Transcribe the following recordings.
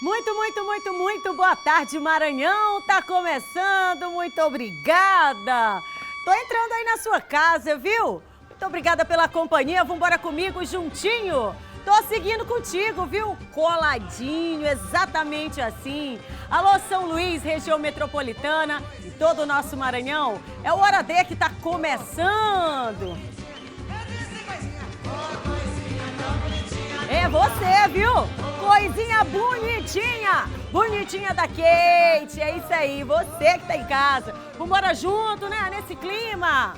Muito boa tarde, Maranhão. Tá começando, muito obrigada. Tô entrando aí na sua casa, viu? Muito obrigada pela companhia, vambora comigo juntinho. Tô seguindo contigo, viu? Coladinho, exatamente assim. Alô, São Luís, região metropolitana e todo o nosso Maranhão. É o Hora D que tá começando. É você, viu? Coisinha bonitinha, bonitinha da Kate, é isso aí, você que tá em casa. Vambora junto, né, nesse clima.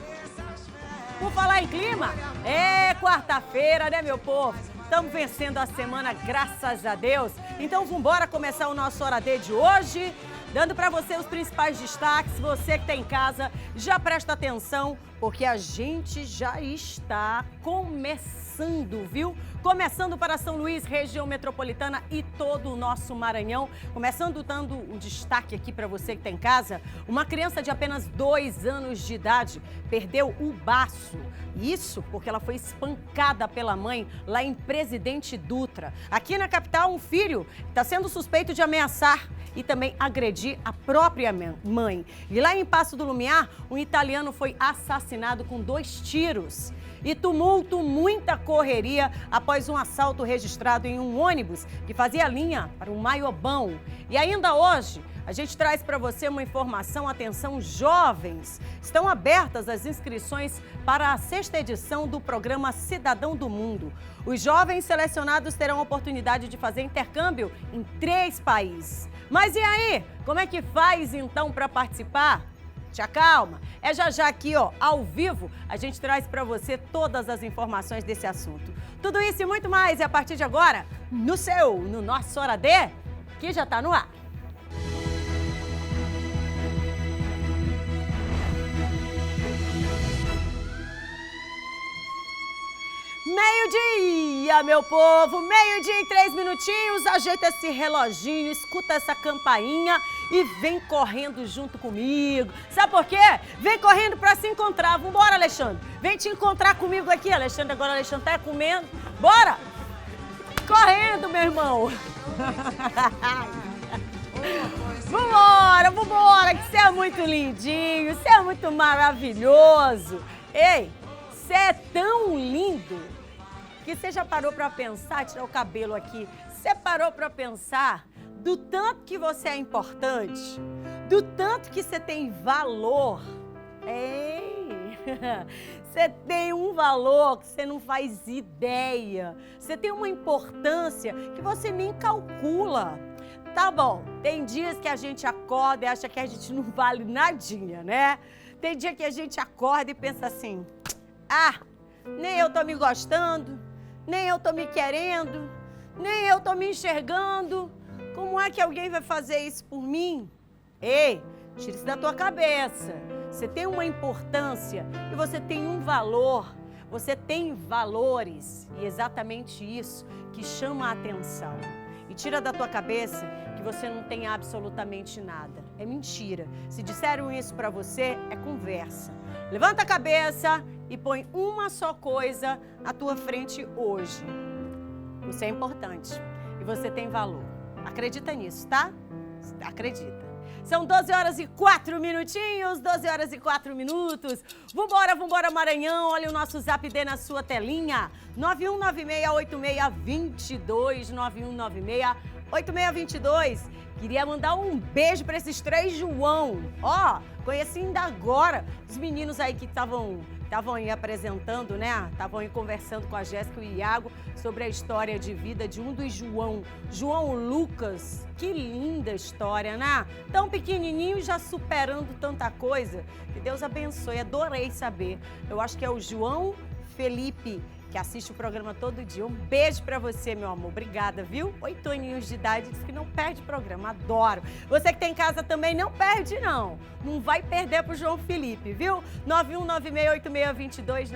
Por falar em clima, é quarta-feira, né, meu povo? Estamos vencendo a semana, graças a Deus. Então, vambora começar o nosso Hora D de hoje, dando para você os principais destaques. Você que tá em casa, já presta atenção, porque a gente já está começando, viu? Começando para São Luís, região metropolitana e todo o nosso Maranhão. Começando dando um destaque aqui para você que está em casa. Uma criança de apenas 2 anos de idade perdeu o baço. Isso porque ela foi espancada pela mãe lá em Presidente Dutra. Aqui na capital, um filho está sendo suspeito de ameaçar e também agredir a própria mãe. E lá em Passo do Lumiar, um italiano foi assassinado com 2 tiros. E tumulto, muita correria após um assalto registrado em um ônibus que fazia linha para o Maiobão. E ainda hoje, a gente traz para você uma informação, atenção jovens, estão abertas as inscrições para a 6ª edição do programa Cidadão do Mundo. Os jovens selecionados terão a oportunidade de fazer intercâmbio em 3 países. Mas e aí, como é que faz então para participar? Te acalma, é já aqui, ó, ao vivo, a gente traz para você todas as informações desse assunto. Tudo isso e muito mais, e a partir de agora, no nosso Hora D, que já tá no ar. Meio-dia, meu povo, meio-dia e 3 minutinhos, ajeita esse reloginho, escuta essa campainha e vem correndo junto comigo. Sabe por quê? Vem correndo pra se encontrar. Vambora, Alexandre. Vem te encontrar comigo aqui, Alexandre. Agora o Alexandre tá comendo. Bora! Correndo, meu irmão. Vambora, que você é muito lindinho, você é muito maravilhoso. Ei, você é tão lindo que você já parou pra pensar, tirar o cabelo aqui, você parou pra pensar do tanto que você é importante, do tanto que você tem valor. Ei, você tem um valor que você não faz ideia, você tem uma importância que você nem calcula. Tá bom, tem dias que a gente acorda e acha que a gente não vale nadinha, né? Tem dia que a gente acorda e pensa assim, nem eu tô me gostando, nem eu tô me querendo, nem eu tô me enxergando. Como é que alguém vai fazer isso por mim? Ei, tira isso da tua cabeça. Você tem uma importância e você tem um valor. Você tem valores e é exatamente isso que chama a atenção. E tira da tua cabeça que você não tem absolutamente nada. É mentira. Se disseram isso pra você, é conversa. Levanta a cabeça e põe uma só coisa à tua frente hoje. Você é importante e você tem valor. Acredita nisso, tá? Acredita. São 12 horas e 4 minutinhos, 12 horas e 4 minutos. Vambora, Maranhão. Olha o nosso Zap D na sua telinha. 91968622, 91968622. Queria mandar um beijo para esses 3 João. Ó, conheci ainda agora os meninos aí que estavam aí apresentando, né? Estavam aí conversando com a Jéssica e o Iago sobre a história de vida de um dos João Lucas. Que linda história, né? Tão pequenininho já superando tanta coisa. Que Deus abençoe, adorei saber. Eu acho que é o João Felipe, que assiste o programa todo dia. Um beijo pra você, meu amor. Obrigada, viu? 8 aninhos de idade, diz que não perde programa. Adoro. Você que tem em casa também, não perde, não. Não vai perder pro João Felipe, viu? 91968622,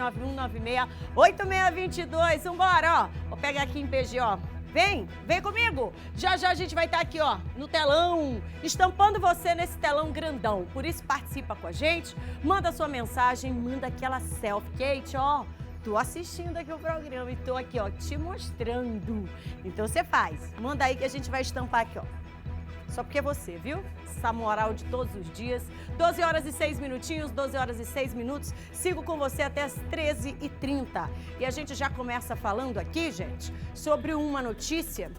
91968622. Vambora, ó. Vou pegar aqui em PG, ó. Vem comigo. Já a gente vai estar aqui, ó, no telão, estampando você nesse telão grandão. Por isso, participa com a gente, manda sua mensagem, manda aquela selfie. Kate, ó, tô assistindo aqui o programa e tô aqui, ó, te mostrando. Então você faz. Manda aí que a gente vai estampar aqui, ó. Só porque é você, viu? Essa moral de todos os dias. 12 horas e 6 minutinhos, 12 horas e 6 minutos. Sigo com você até as 13h30. E a gente já começa falando aqui, gente, sobre uma notícia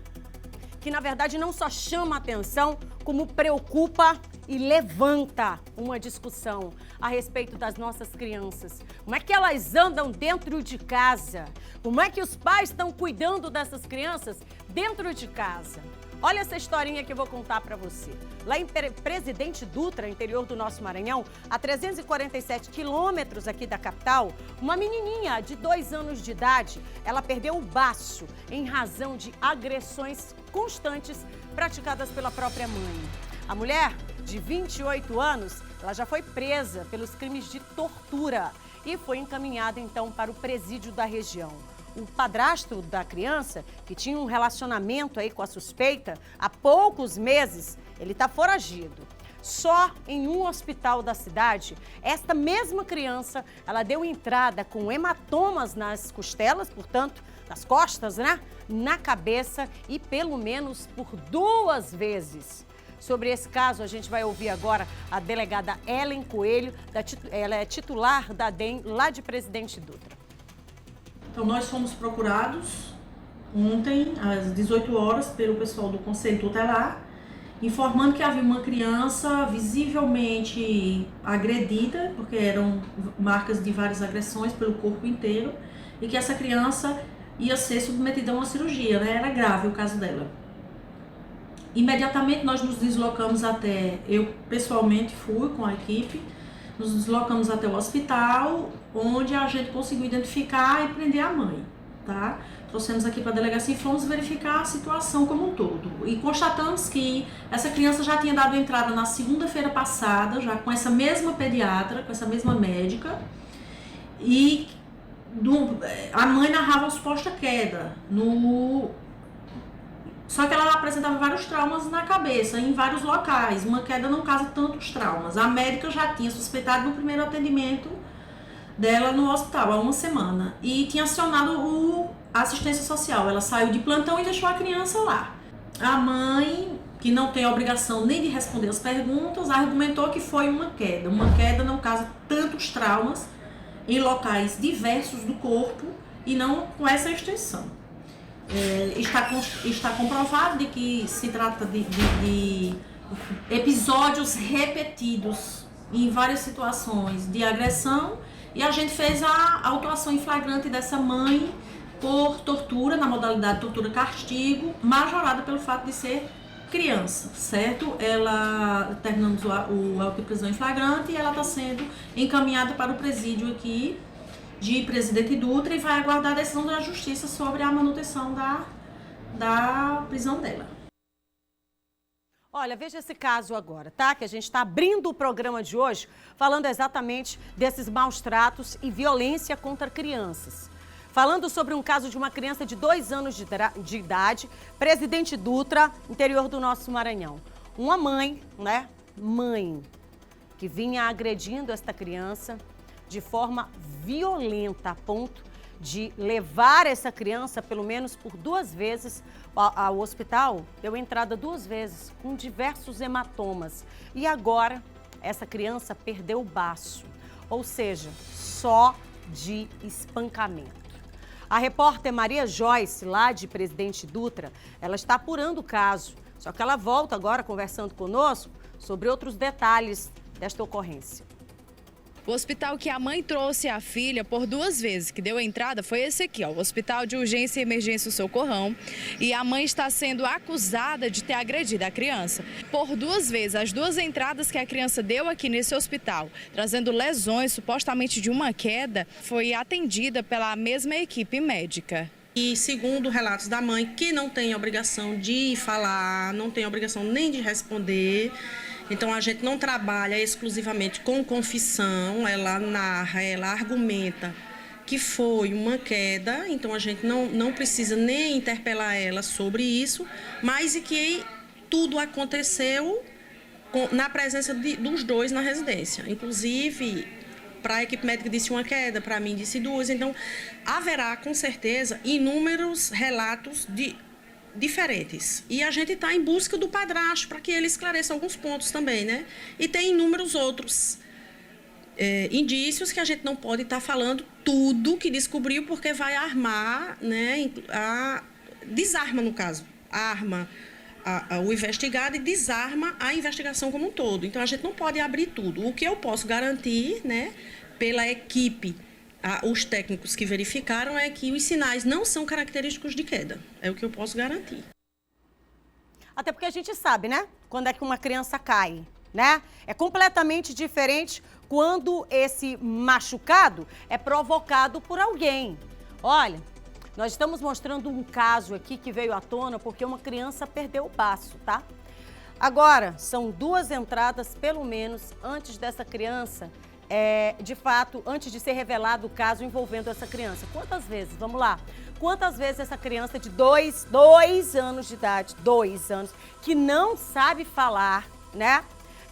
que, na verdade, não só chama atenção, como preocupa e levanta uma discussão a respeito das nossas crianças. Como é que elas andam dentro de casa? Como é que os pais estão cuidando dessas crianças dentro de casa? Olha essa historinha que eu vou contar para você. Lá em Presidente Dutra, interior do nosso Maranhão, a 347 quilômetros aqui da capital, uma menininha de 2 anos de idade, ela perdeu o baço em razão de agressões constantes praticadas pela própria mãe. A mulher, de 28 anos, ela já foi presa pelos crimes de tortura e foi encaminhada, então, para o presídio da região. O padrasto da criança, que tinha um relacionamento aí com a suspeita, há poucos meses, ele está foragido. Só em um hospital da cidade, esta mesma criança, ela deu entrada com hematomas nas costelas, portanto, nas costas, né? Na cabeça e pelo menos por 2 vezes. Sobre esse caso, a gente vai ouvir agora a delegada Ellen Coelho, ela é titular da DEM lá de Presidente Dutra. Então, nós fomos procurados ontem, às 18 horas, pelo pessoal do Conselho Tutelar, informando que havia uma criança visivelmente agredida, porque eram marcas de várias agressões pelo corpo inteiro, e que essa criança ia ser submetida a uma cirurgia, né? Era grave o caso dela. Imediatamente nós nos deslocamos eu pessoalmente fui com a equipe, nos deslocamos até o hospital, onde a gente conseguiu identificar e prender a mãe, tá? Trouxemos aqui para a delegacia e fomos verificar a situação como um todo. E constatamos que essa criança já tinha dado entrada na segunda-feira passada, já com essa mesma pediatra, com essa mesma médica, e a mãe narrava uma suposta queda Só que ela apresentava vários traumas na cabeça, em vários locais. Uma queda não causa tantos traumas. A médica já tinha suspeitado no primeiro atendimento dela no hospital, há 1 semana. E tinha acionado a assistência social. Ela saiu de plantão e deixou a criança lá. A mãe, que não tem obrigação nem de responder as perguntas, argumentou que foi uma queda. Uma queda não causa tantos traumas em locais diversos do corpo e não com essa extensão. Está comprovado de que se trata de episódios repetidos em várias situações de agressão, e a gente fez a autuação em flagrante dessa mãe por tortura, na modalidade tortura-castigo, majorada pelo fato de ser criança, certo? Ela terminamos o auto de prisão em flagrante e ela está sendo encaminhada para o presídio aqui de Presidente Dutra e vai aguardar a decisão da Justiça sobre a manutenção da prisão dela. Olha, veja esse caso agora, tá? Que a gente está abrindo o programa de hoje falando exatamente desses maus tratos e violência contra crianças. Falando sobre um caso de uma criança de 2 anos de idade, Presidente Dutra, interior do nosso Maranhão. Uma mãe, né? Mãe, que vinha agredindo esta criança de forma violenta, a ponto de levar essa criança, pelo menos por 2 vezes, ao hospital. Deu entrada 2 vezes, com diversos hematomas. E agora, essa criança perdeu o baço, ou seja, só de espancamento. A repórter Maria Joyce, lá de Presidente Dutra, ela está apurando o caso. Só que ela volta agora conversando conosco sobre outros detalhes desta ocorrência. O hospital que a mãe trouxe a filha por 2 vezes, que deu entrada, foi esse aqui, ó, o Hospital de Urgência e Emergência Socorrão. E a mãe está sendo acusada de ter agredido a criança. Por 2 vezes, as 2 entradas que a criança deu aqui nesse hospital, trazendo lesões supostamente de uma queda, foi atendida pela mesma equipe médica. E segundo relatos da mãe, que não tem obrigação de falar, não tem obrigação nem de responder. Então, a gente não trabalha exclusivamente com confissão, ela narra, ela argumenta que foi uma queda, então a gente não precisa nem interpelar ela sobre isso, mas e que tudo aconteceu na presença dos 2 na residência. Inclusive, para a equipe médica disse uma queda, para mim disse 2. Então, haverá, com certeza, inúmeros relatos diferentes. E a gente está em busca do padrasto para que ele esclareça alguns pontos também, né? E tem inúmeros outros indícios que a gente não pode estar falando tudo que descobriu, porque vai armar, né? Desarma, no caso, arma o investigado e desarma a investigação como um todo. Então, a gente não pode abrir tudo. O que eu posso garantir, né, pela equipe, os técnicos que verificaram, é que os sinais não são característicos de queda. É o que eu posso garantir. Até porque a gente sabe, né, quando é que uma criança cai, né? É completamente diferente quando esse machucado é provocado por alguém. Olha, nós estamos mostrando um caso aqui que veio à tona porque uma criança perdeu o baço, tá? Agora, são 2 entradas, pelo menos, antes dessa criança, de fato, antes de ser revelado o caso envolvendo essa criança. Quantas vezes? Vamos lá. Quantas vezes essa criança de 2 anos de idade, 2 anos, que não sabe falar, né?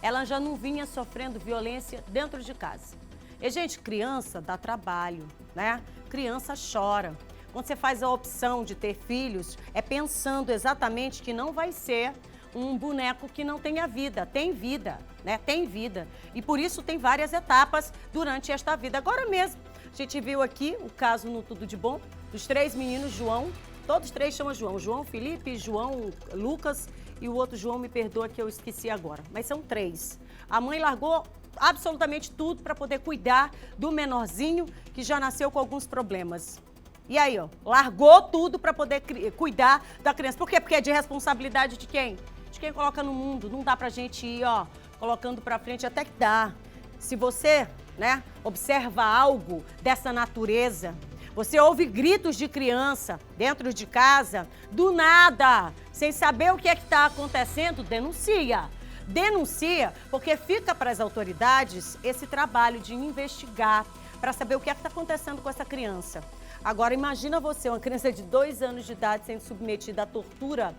Ela já não vinha sofrendo violência dentro de casa. E, gente, criança dá trabalho, né? Criança chora. Quando você faz a opção de ter filhos, é pensando exatamente que não vai ser um boneco que não tenha vida. Tem vida, né? Tem vida. E por isso tem várias etapas durante esta vida. Agora mesmo, a gente viu aqui o caso no Tudo de Bom, dos 3 meninos, João, todos 3 chamam João. João Felipe, João Lucas e o outro João, me perdoa que eu esqueci agora. Mas são 3. A mãe largou absolutamente tudo para poder cuidar do menorzinho que já nasceu com alguns problemas. E aí, ó, largou tudo para poder cuidar da criança. Por quê? Porque é de responsabilidade de quem? De quem coloca no mundo. Não dá pra gente ir, ó, colocando pra frente, até que dá. Se você, né, observa algo dessa natureza, você ouve gritos de criança dentro de casa, do nada, sem saber o que é que está acontecendo, denuncia. Denuncia, porque fica para as autoridades esse trabalho de investigar para saber o que é que está acontecendo com essa criança. Agora, imagina você, uma criança de 2 anos de idade sendo submetida à tortura,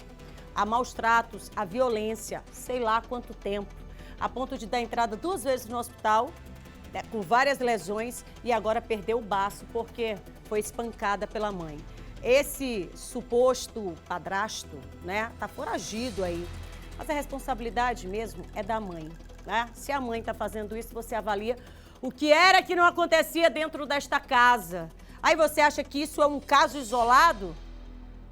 a maus tratos, a violência, sei lá quanto tempo, a ponto de dar entrada 2 vezes no hospital, né, com várias lesões, e agora perdeu o baço porque foi espancada pela mãe. Esse suposto padrasto, né, tá foragido aí, mas a responsabilidade mesmo é da mãe, né? Se a mãe tá fazendo isso, você avalia o que era que não acontecia dentro desta casa. Aí você acha que isso é um caso isolado?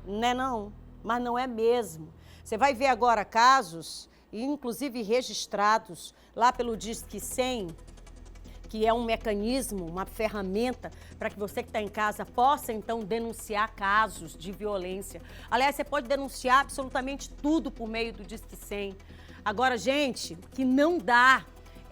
Né, não, mas não é mesmo. Você vai ver agora casos, inclusive registrados lá pelo Disque 100, que é um mecanismo, uma ferramenta para que você que está em casa possa, então, denunciar casos de violência. Aliás, você pode denunciar absolutamente tudo por meio do Disque 100. Agora, gente, que não dá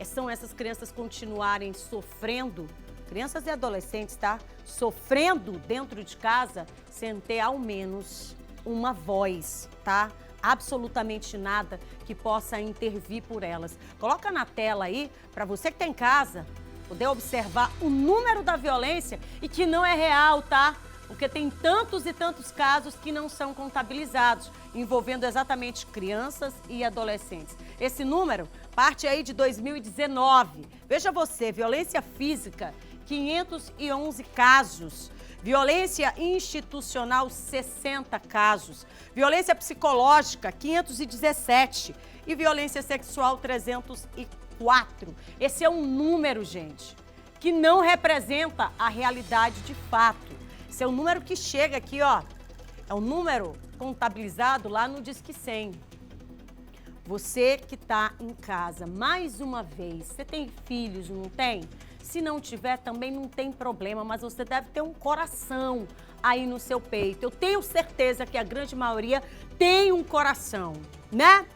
são essas crianças continuarem sofrendo, crianças e adolescentes, tá? Sofrendo dentro de casa sem ter ao menos uma voz, tá? Absolutamente nada que possa intervir por elas. Coloca na tela aí, para você que está em casa, poder observar o número da violência e que não é real, tá? Porque tem tantos e tantos casos que não são contabilizados, envolvendo exatamente crianças e adolescentes. Esse número parte aí de 2019. Veja você, violência física, 511 casos. Violência institucional, 60 casos. Violência psicológica, 517. E violência sexual, 304. Esse é um número, gente, que não representa a realidade de fato. Esse é um número que chega aqui, ó. É um número contabilizado lá no Disque 100. Você que está em casa, mais uma vez, você tem filhos, não tem? Se não tiver, também não tem problema, mas você deve ter um coração aí no seu peito. Eu tenho certeza que a grande maioria tem um coração, né?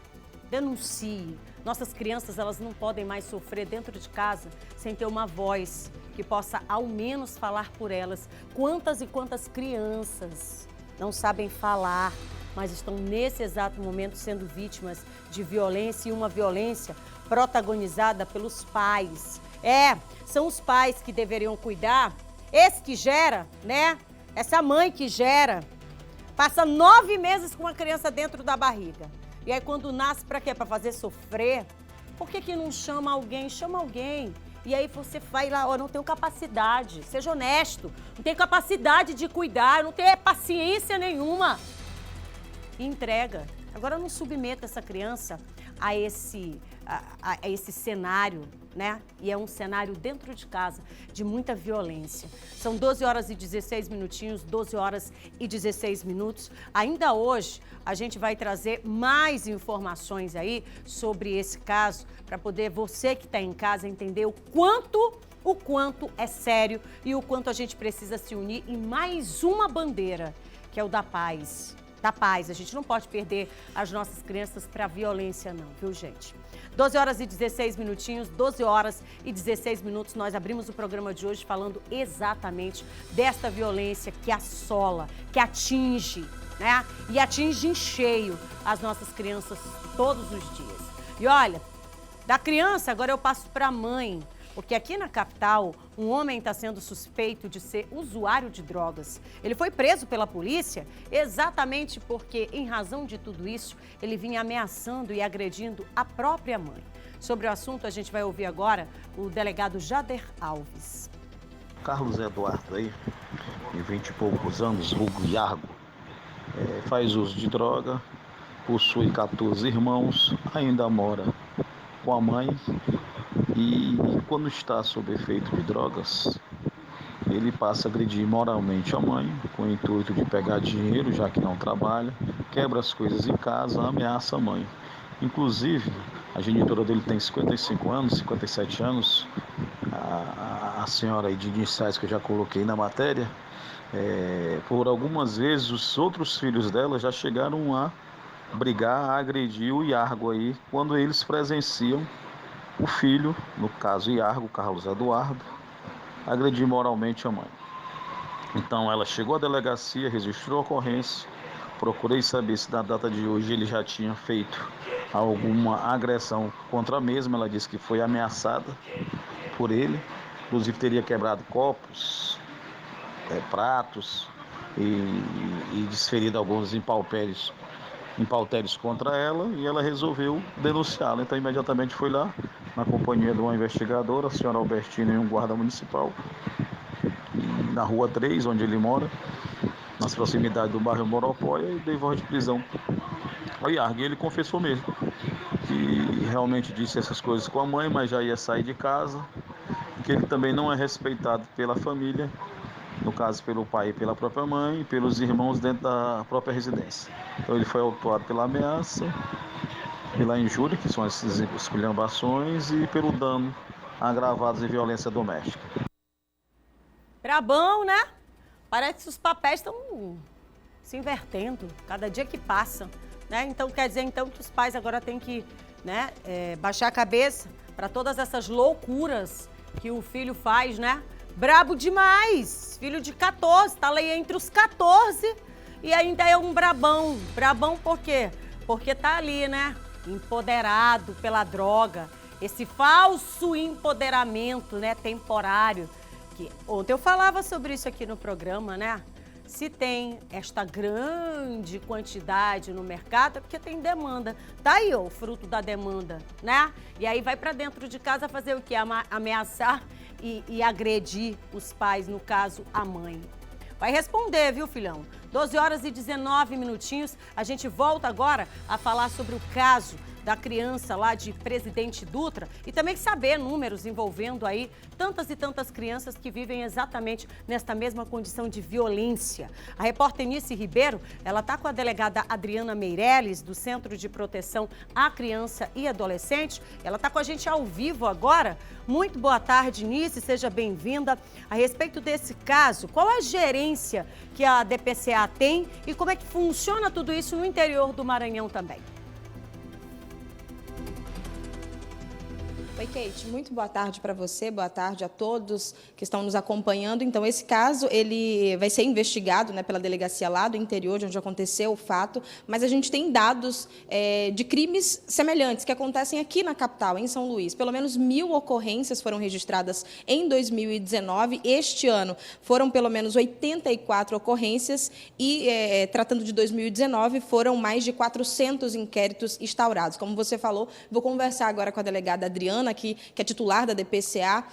Denuncie. Nossas crianças, elas não podem mais sofrer dentro de casa sem ter uma voz que possa ao menos falar por elas. Quantas e quantas crianças não sabem falar, mas estão nesse exato momento sendo vítimas de violência, e uma violência protagonizada pelos pais. São os pais que deveriam cuidar, esse que gera, né? Essa mãe que gera, passa 9 meses com uma criança dentro da barriga. E aí quando nasce, para quê? Para fazer sofrer? Por que não chama alguém? Chama alguém. E aí você vai lá, ó, não tenho capacidade, seja honesto, não tenho capacidade de cuidar, não tenho paciência nenhuma. E entrega. Agora não submeta essa criança a esse cenário, né? E é um cenário dentro de casa de muita violência. São 12 horas e 16 minutinhos, 12 horas e 16 minutos. Ainda hoje a gente vai trazer mais informações aí sobre esse caso para poder você que está em casa entender o quanto é sério e o quanto a gente precisa se unir em mais uma bandeira, que é o da paz. Da paz. A gente não pode perder as nossas crianças para a violência não, viu, gente? 12 horas e 16 minutinhos, 12 horas e 16 minutos, nós abrimos o programa de hoje falando exatamente desta violência que assola, que atinge, né? E atinge em cheio as nossas crianças todos os dias. E olha, da criança agora eu passo para a mãe, porque aqui na capital, um homem está sendo suspeito de ser usuário de drogas. Ele foi preso pela polícia exatamente porque, em razão de tudo isso, ele vinha ameaçando e agredindo a própria mãe. Sobre o assunto, a gente vai ouvir agora o delegado Jader Alves. Carlos Eduardo aí, de 20 e poucos anos, vulgo Iargo, faz uso de droga, possui 14 irmãos, ainda mora com a mãe. E quando está sob efeito de drogas, ele passa a agredir moralmente a mãe, com o intuito de pegar dinheiro, já que não trabalha, quebra as coisas em casa, ameaça a mãe. Inclusive, a genitora dele tem 55 anos, 57 anos, a senhora aí de iniciais que eu já coloquei na matéria, por algumas vezes os outros filhos dela já chegaram a brigar, a agredir o Iargo aí, quando eles presenciam o filho, no caso Iargo, Carlos Eduardo, agredir moralmente a mãe. Então ela chegou à delegacia, registrou a ocorrência, procurei saber se na data de hoje ele já tinha feito alguma agressão contra a mesma. Ela disse que foi ameaçada por ele, inclusive teria quebrado copos, pratos e desferido alguns impalpérios contra ela, e ela resolveu denunciá-la. Então imediatamente foi lá, na companhia de uma investigadora, a senhora Albertina, e um guarda municipal, na rua 3, onde ele mora, nas proximidades do bairro Moropóia, e dei voz de prisão ao Iargo. E ele confessou mesmo que realmente disse essas coisas com a mãe, mas já ia sair de casa, que ele também não é respeitado pela família, no caso pelo pai e pela própria mãe, e pelos irmãos dentro da própria residência. Então ele foi autuado pela ameaça, pela injúria, que são essas esculhambações, e pelo dano agravado e violência doméstica. Brabão, né? Parece que os papéis estão se invertendo cada dia que passa, né? Então quer dizer então que os pais agora têm que, né, baixar a cabeça para todas essas loucuras que o filho faz, né? Brabo demais, filho de 14, tá ali entre os 14 e ainda é um brabão. Brabão por quê? Porque tá ali, né, empoderado pela droga, esse falso empoderamento, né, temporário. Que ontem eu falava sobre isso aqui no programa, né? Se tem esta grande quantidade no mercado, é porque tem demanda. Tá aí, ó, o fruto da demanda, né? E aí vai para dentro de casa fazer o quê? Ameaçar e agredir os pais, no caso, a mãe. Vai responder, viu, filhão? 12 horas e 19 minutinhos. A gente volta agora a falar sobre o caso da criança lá de Presidente Dutra e também saber números envolvendo aí tantas e tantas crianças que vivem exatamente nesta mesma condição de violência. A repórter Nice Ribeiro, ela está com a delegada Adriana Meirelles, do Centro de Proteção à Criança e Adolescente. Ela está com a gente ao vivo agora. Muito boa tarde, Nice, seja bem-vinda. A respeito desse caso, qual a gerência que a DPCA tem e como é que funciona tudo isso no interior do Maranhão também? Oi, Kate, muito boa tarde para você, boa tarde a todos que estão nos acompanhando. Então, esse caso ele vai ser investigado, né, pela delegacia lá do interior, de onde aconteceu o fato, mas a gente tem dados de crimes semelhantes que acontecem aqui na capital, em São Luís. Pelo menos 1.000 ocorrências foram registradas em 2019. Este ano foram pelo menos 84 ocorrências e, tratando de 2019, foram mais de 400 inquéritos instaurados. Como você falou, vou conversar agora com a delegada Adriana, aqui, que é titular da DPCA.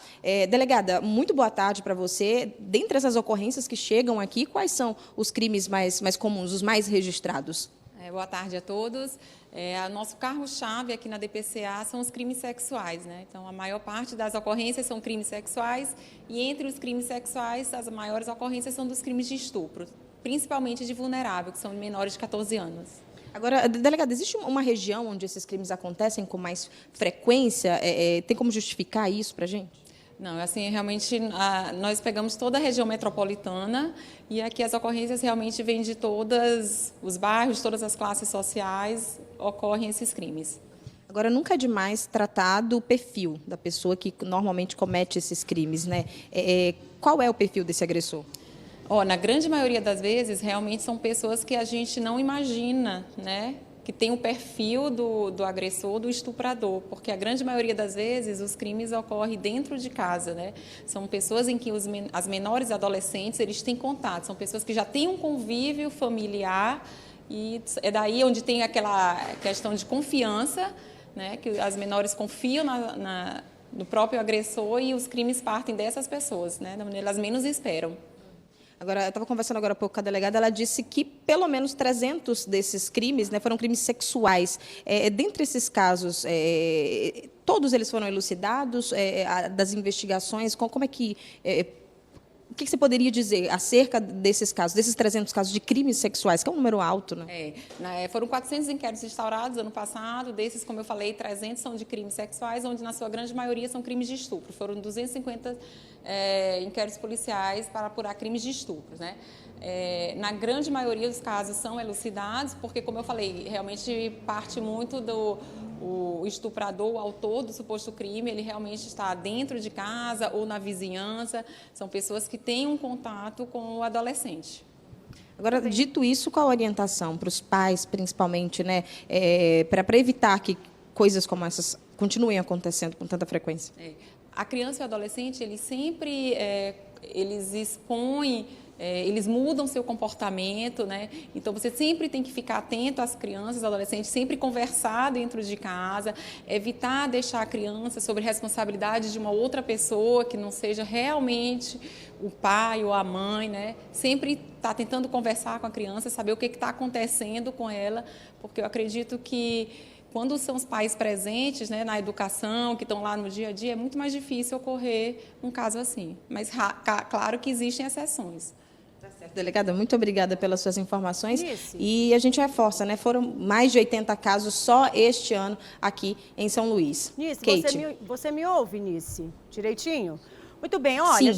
Delegada, muito boa tarde para você. Dentre essas ocorrências que chegam aqui, quais são os crimes mais comuns, os mais registrados? Boa tarde a todos. Nosso carro-chave aqui na DPCA são os crimes sexuais, né? Então, a maior parte das ocorrências são crimes sexuais e, entre os crimes sexuais, as maiores ocorrências são dos crimes de estupro, principalmente de vulnerável, que são menores de 14 anos. Agora, delegada, existe uma região onde esses crimes acontecem com mais frequência? Tem como justificar isso para a gente? Não, assim, realmente, nós pegamos toda a região metropolitana e aqui as ocorrências realmente vêm de todos os bairros, todas as classes sociais, ocorrem esses crimes. Agora, nunca é demais tratar do perfil da pessoa que normalmente comete esses crimes, né? Qual é o perfil desse agressor? Na grande maioria das vezes, realmente são pessoas que a gente não imagina, né? Que tem o perfil do agressor, do estuprador, porque a grande maioria das vezes os crimes ocorrem dentro de casa, né? São pessoas em que as menores adolescentes, eles têm contato, são pessoas que já têm um convívio familiar e é daí onde tem aquela questão de confiança, né? Que as menores confiam no próprio agressor e os crimes partem dessas pessoas, né? Da maneira elas menos esperam. Agora, eu estava conversando agora há pouco com a delegada, ela disse que pelo menos 300 desses crimes, né, foram crimes sexuais. Dentre esses casos, todos eles foram elucidados, das investigações, como é que... o que você poderia dizer acerca desses casos, desses 300 casos de crimes sexuais, que é um número alto, né? Foram 400 inquéritos instaurados ano passado, desses, como eu falei, 300 são de crimes sexuais, onde na sua grande maioria são crimes de estupro. Foram 250 inquéritos policiais para apurar crimes de estupro, né? Na grande maioria dos casos são elucidados, porque, como eu falei, realmente parte muito o estuprador, o autor do suposto crime, ele realmente está dentro de casa ou na vizinhança. São pessoas que têm um contato com o adolescente. Agora, dito isso, qual a orientação para os pais, principalmente, né, para evitar que coisas como essas continuem acontecendo com tanta frequência? A criança e o adolescente, eles sempre eles expõem, eles mudam seu comportamento, né? Então, você sempre tem que ficar atento às crianças, adolescentes, sempre conversar dentro de casa, evitar deixar a criança sob responsabilidade de uma outra pessoa que não seja realmente o pai ou a mãe, né? Sempre estar tentando conversar com a criança, saber o que está acontecendo com ela, porque eu acredito que quando são os pais presentes, né, na educação, que estão lá no dia a dia, é muito mais difícil ocorrer um caso assim. Mas, claro que existem exceções. Tá certo, delegada, muito obrigada pelas suas informações. E a gente reforça, né? Foram mais de 80 casos só este ano aqui em São Luís. Nice, você me ouve, Nice? Direitinho? Muito bem, olha,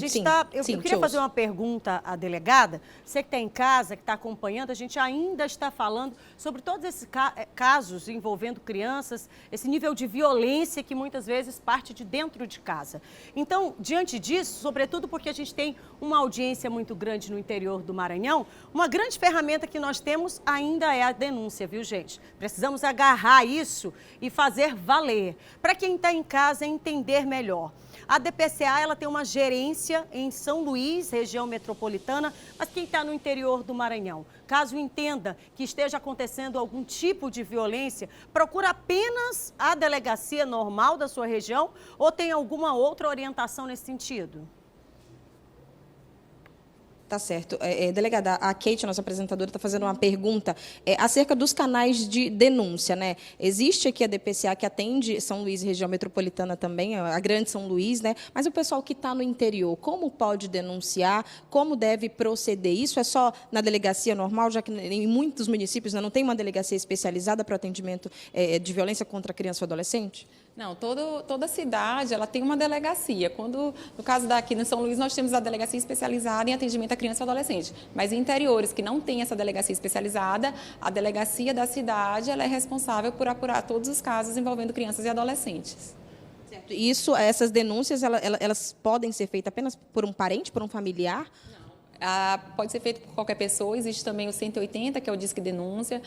eu queria fazer uma pergunta à delegada. Você que está em casa, que está acompanhando, a gente ainda está falando sobre todos esses casos envolvendo crianças, esse nível de violência que muitas vezes parte de dentro de casa. Então, diante disso, sobretudo porque a gente tem uma audiência muito grande no interior do Maranhão, uma grande ferramenta que nós temos ainda é a denúncia, viu, gente? Precisamos agarrar isso e fazer valer, para quem está em casa entender melhor. A DPCA ela tem uma gerência em São Luís, região metropolitana, mas quem está no interior do Maranhão, caso entenda que esteja acontecendo algum tipo de violência, procura apenas a delegacia normal da sua região ou tem alguma outra orientação nesse sentido? Tá certo. Delegada, a Kate, nossa apresentadora, está fazendo uma pergunta acerca dos canais de denúncia, né? Existe aqui a DPCA que atende São Luís, região metropolitana também, a Grande São Luís, né? Mas o pessoal que está no interior, como pode denunciar? Como deve proceder? Isso é só na delegacia normal, já que em muitos municípios não tem uma delegacia especializada para o atendimento de violência contra criança ou adolescente? Não, toda cidade ela tem uma delegacia. No caso daqui no São Luís, nós temos a delegacia especializada em atendimento à criança e adolescente. Mas em interiores que não tem essa delegacia especializada, a delegacia da cidade ela é responsável por apurar todos os casos envolvendo crianças e adolescentes. Certo. Isso, essas denúncias, elas podem ser feitas apenas por um parente, por um familiar? Pode ser feito por qualquer pessoa. Existe também o 180, que é o Disque Denúncia.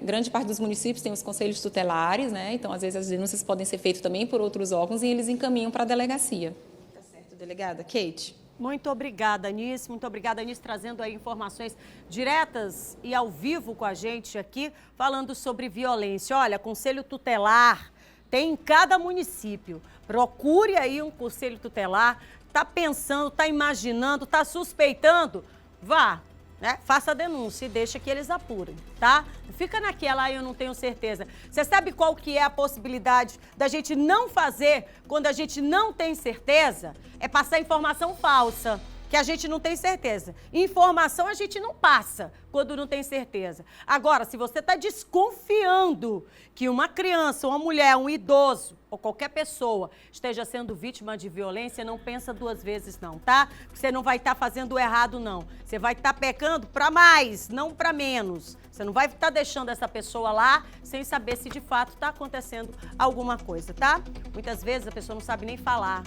Grande parte dos municípios tem os conselhos tutelares, né? Então, às vezes, as denúncias podem ser feitas também por outros órgãos e eles encaminham para a delegacia. Tá certo, delegada. Kate? Muito obrigada, Anice. Muito obrigada, Anice, trazendo aí informações diretas e ao vivo com a gente aqui, falando sobre violência. Olha, conselho tutelar Tem em cada município. Procure aí um conselho tutelar. Tá pensando, tá imaginando, tá suspeitando? Vá, né? Faça a denúncia e deixa que eles apurem, tá? Não fica naquela, eu não tenho certeza. Você sabe qual que é a possibilidade da gente não fazer quando a gente não tem certeza? É passar informação falsa, que a gente não tem certeza. Informação a gente não passa quando não tem certeza. Agora, se você está desconfiando que uma criança, uma mulher, um idoso ou qualquer pessoa esteja sendo vítima de violência, não pensa duas vezes não, tá? Você não vai estar fazendo errado não. Você vai estar pecando para mais, não para menos. Você não vai estar deixando essa pessoa lá sem saber se de fato está acontecendo alguma coisa, tá? Muitas vezes a pessoa não sabe nem falar.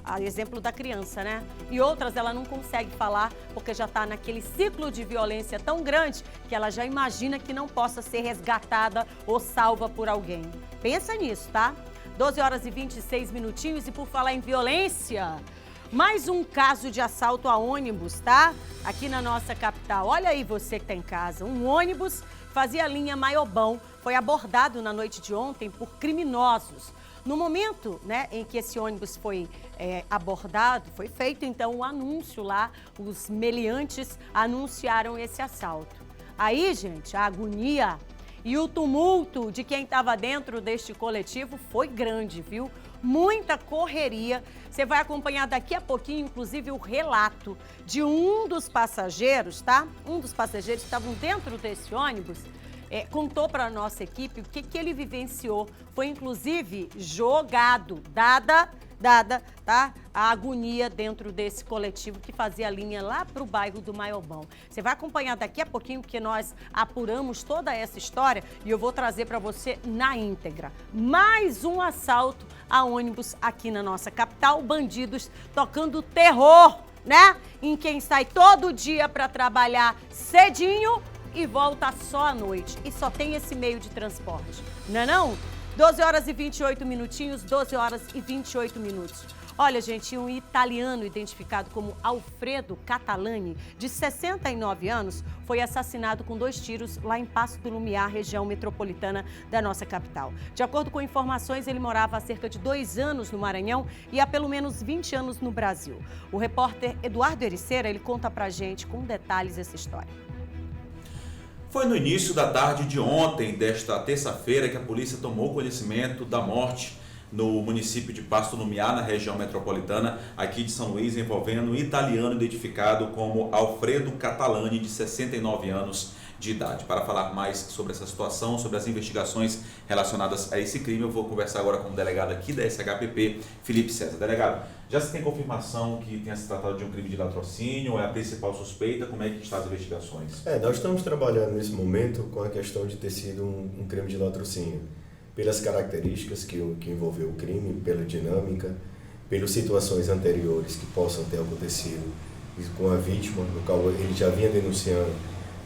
A exemplo da criança, né? E outras ela não consegue falar porque já está naquele ciclo de violência tão grande que ela já imagina que não possa ser resgatada ou salva por alguém. Pensa nisso, tá? 12 horas e 26 minutinhos e por falar em violência, mais um caso de assalto a ônibus, tá? Aqui na nossa capital. Olha aí você que está em casa. Um ônibus fazia a linha Maiobão, foi abordado na noite de ontem por criminosos. No momento, né, em que esse ônibus foi abordado, foi feito então um anúncio lá, os meliantes anunciaram esse assalto. Aí, gente, a agonia e o tumulto de quem estava dentro deste coletivo foi grande, viu? Muita correria. Você vai acompanhar daqui a pouquinho, inclusive, o relato de um dos passageiros, tá? Um dos passageiros que estavam dentro desse ônibus. Contou para a nossa equipe o que ele vivenciou. Foi, inclusive, jogado, dada, tá? A agonia dentro desse coletivo que fazia a linha lá para o bairro do Maiobão. Você vai acompanhar daqui a pouquinho que nós apuramos toda essa história e eu vou trazer para você na íntegra. Mais um assalto a ônibus aqui na nossa capital. Bandidos tocando terror, né? Em quem sai todo dia para trabalhar cedinho e volta só à noite. E só tem esse meio de transporte, não é não? 12 horas e 28 minutinhos, 12 horas e 28 minutos. Olha, gente, um italiano identificado como Alfredo Catalani, de 69 anos, foi assassinado com 2 tiros lá em Paço do Lumiar, região metropolitana da nossa capital. De acordo com informações, ele morava há cerca de 2 anos no Maranhão e há pelo menos 20 anos no Brasil. O repórter Eduardo Ericeira, ele conta pra gente com detalhes essa história. Foi no início da tarde de ontem, desta terça-feira, que a polícia tomou conhecimento da morte no município de Paço do Lumiar, na região metropolitana aqui de São Luís, envolvendo um italiano identificado como Alfredo Catalani, de 69 anos de idade. Para falar mais sobre essa situação, sobre as investigações relacionadas a esse crime, eu vou conversar agora com o delegado aqui da SHPP, Felipe César. Delegado, já se tem confirmação que tenha se tratado de um crime de latrocínio? É a principal suspeita? Como é que estão as investigações? Nós estamos trabalhando nesse momento com a questão de ter sido um crime de latrocínio, pelas características que envolveu o crime, pela dinâmica, pelas situações anteriores que possam ter acontecido com a vítima, no qual ele já vinha denunciando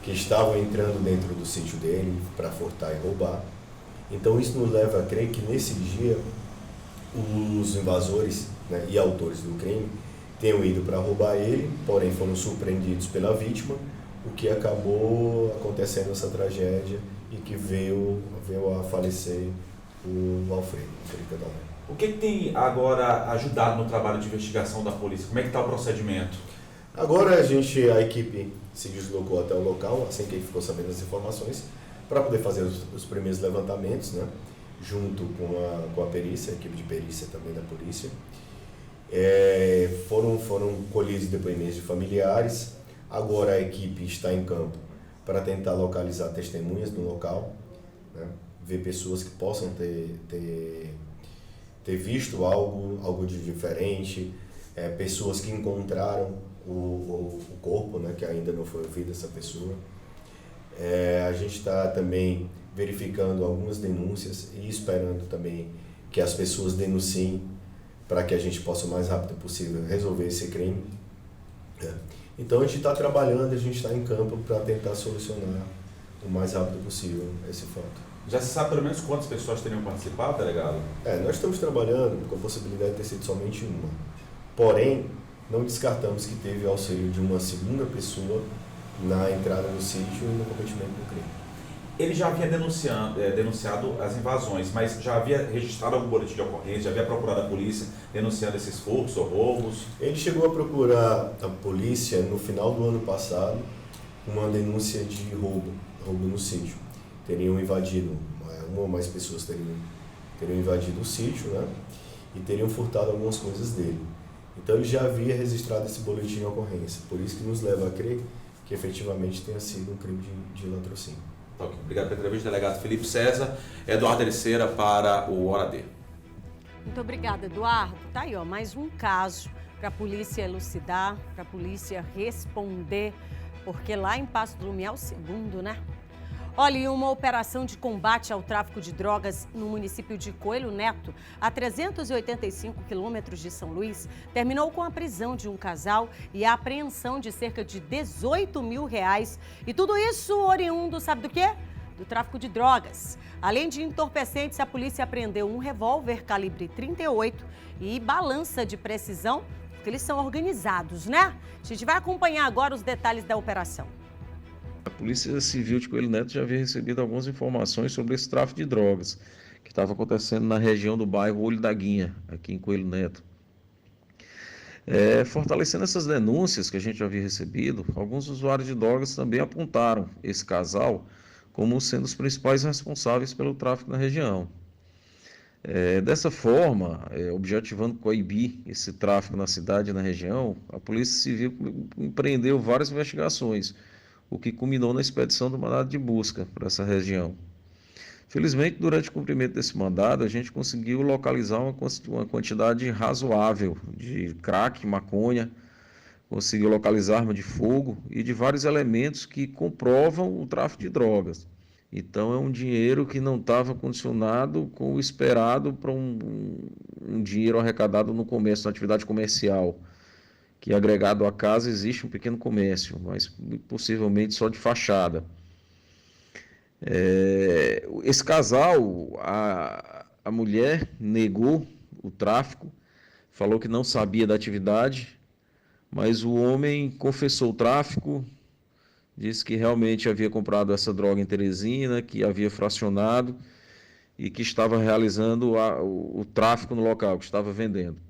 que estavam entrando dentro do sítio dele para furtar e roubar. Então isso nos leva a crer que nesse dia os invasores, né, e autores do crime tenham ido para roubar ele, porém foram surpreendidos pela vítima, o que acabou acontecendo essa tragédia e que veio a falecer o Alfredo Catalani. O que tem agora ajudado no trabalho de investigação da polícia? Como é que está o procedimento? Agora a equipe se deslocou até o local, assim que ficou sabendo das informações, para poder fazer os primeiros levantamentos, né, junto com a perícia, a equipe de perícia também da polícia. Foram colhidos depoimentos de familiares. Agora a equipe está em campo para tentar localizar testemunhas no local, né, ver pessoas que possam ter visto algo de diferente, pessoas que encontraram o corpo, né, que ainda não foi ouvido essa pessoa. A gente está também verificando algumas denúncias e esperando também que as pessoas denunciem para que a gente possa o mais rápido possível resolver esse crime. Então a gente está trabalhando, a gente está em campo para tentar solucionar o mais rápido possível esse fato. Já se sabe pelo menos quantas pessoas teriam participado, delegado? Nós estamos trabalhando com a possibilidade de ter sido somente uma. Porém, não descartamos que teve auxílio de uma segunda pessoa na entrada no sítio e no cometimento do crime. Ele já havia denunciado as invasões, mas já havia registrado algum boletim de ocorrência, já havia procurado a polícia denunciando esses furtos ou roubos? Ele chegou a procurar a polícia no final do ano passado uma denúncia de roubo no sítio. Teriam invadido, uma ou mais pessoas teriam invadido o sítio, né? E teriam furtado algumas coisas dele. Então ele já havia registrado esse boletim de ocorrência, por isso que nos leva a crer que efetivamente tenha sido um crime de latrocínio. Okay. Obrigado pela entrevista, delegado Felipe César. Eduardo Ericeira para o Hora D. Muito obrigada, Eduardo. Tá aí, ó, mais um caso para a polícia elucidar, para a polícia responder, porque lá em Passo do Lumiar é o segundo, né? Olha, e uma operação de combate ao tráfico de drogas no município de Coelho Neto, a 385 quilômetros de São Luís, terminou com a prisão de um casal e a apreensão de cerca de R$18 mil. E tudo isso oriundo, sabe do quê? Do tráfico de drogas. Além de entorpecentes, a polícia apreendeu um revólver calibre 38 e balança de precisão, porque eles são organizados, né? A gente vai acompanhar agora os detalhes da operação. A Polícia Civil de Coelho Neto já havia recebido algumas informações sobre esse tráfico de drogas que estava acontecendo na região do bairro Olho da Guinha, aqui em Coelho Neto. Fortalecendo essas denúncias que a gente já havia recebido, alguns usuários de drogas também apontaram esse casal como sendo os principais responsáveis pelo tráfico na região. Dessa forma, objetivando coibir esse tráfico na cidade e na região, a Polícia Civil empreendeu várias investigações, o que culminou na expedição do mandado de busca para essa região. Felizmente, durante o cumprimento desse mandado, a gente conseguiu localizar uma quantidade razoável de crack, maconha, conseguiu localizar arma de fogo e de vários elementos que comprovam o tráfico de drogas. Então, é um dinheiro que não estava condicionado com o esperado para um dinheiro arrecadado no comércio, na atividade comercial, que agregado à casa existe um pequeno comércio, mas possivelmente só de fachada. Esse casal, a mulher negou o tráfico, falou que não sabia da atividade, mas o homem confessou o tráfico, disse que realmente havia comprado essa droga em Teresina, que havia fracionado e que estava realizando o tráfico no local, que estava vendendo.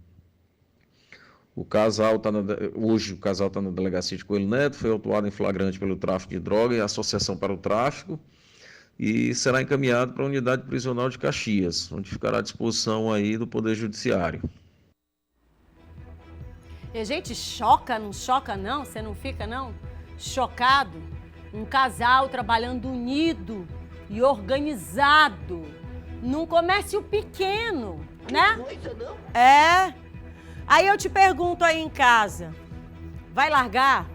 Hoje o casal está na delegacia de Coelho Neto, foi autuado em flagrante pelo tráfico de droga e associação para o tráfico e será encaminhado para a unidade prisional de Caxias, onde ficará à disposição aí do Poder Judiciário. E a gente choca, não choca não? Você não fica não? Chocado? Um casal trabalhando unido e organizado num comércio pequeno, né? Coisa, não? Aí eu te pergunto aí em casa, vai largar?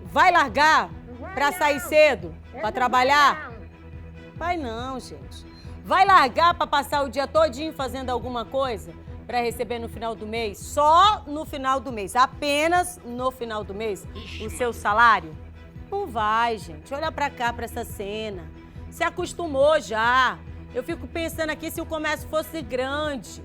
Vai largar pra sair cedo, pra trabalhar? Vai não, gente. Vai largar pra passar o dia todinho fazendo alguma coisa pra receber no final do mês? Só no final do mês, apenas no final do mês, o seu salário? Não vai, gente. Olha pra cá, pra essa cena. Se acostumou já. Eu fico pensando aqui se o comércio fosse grande.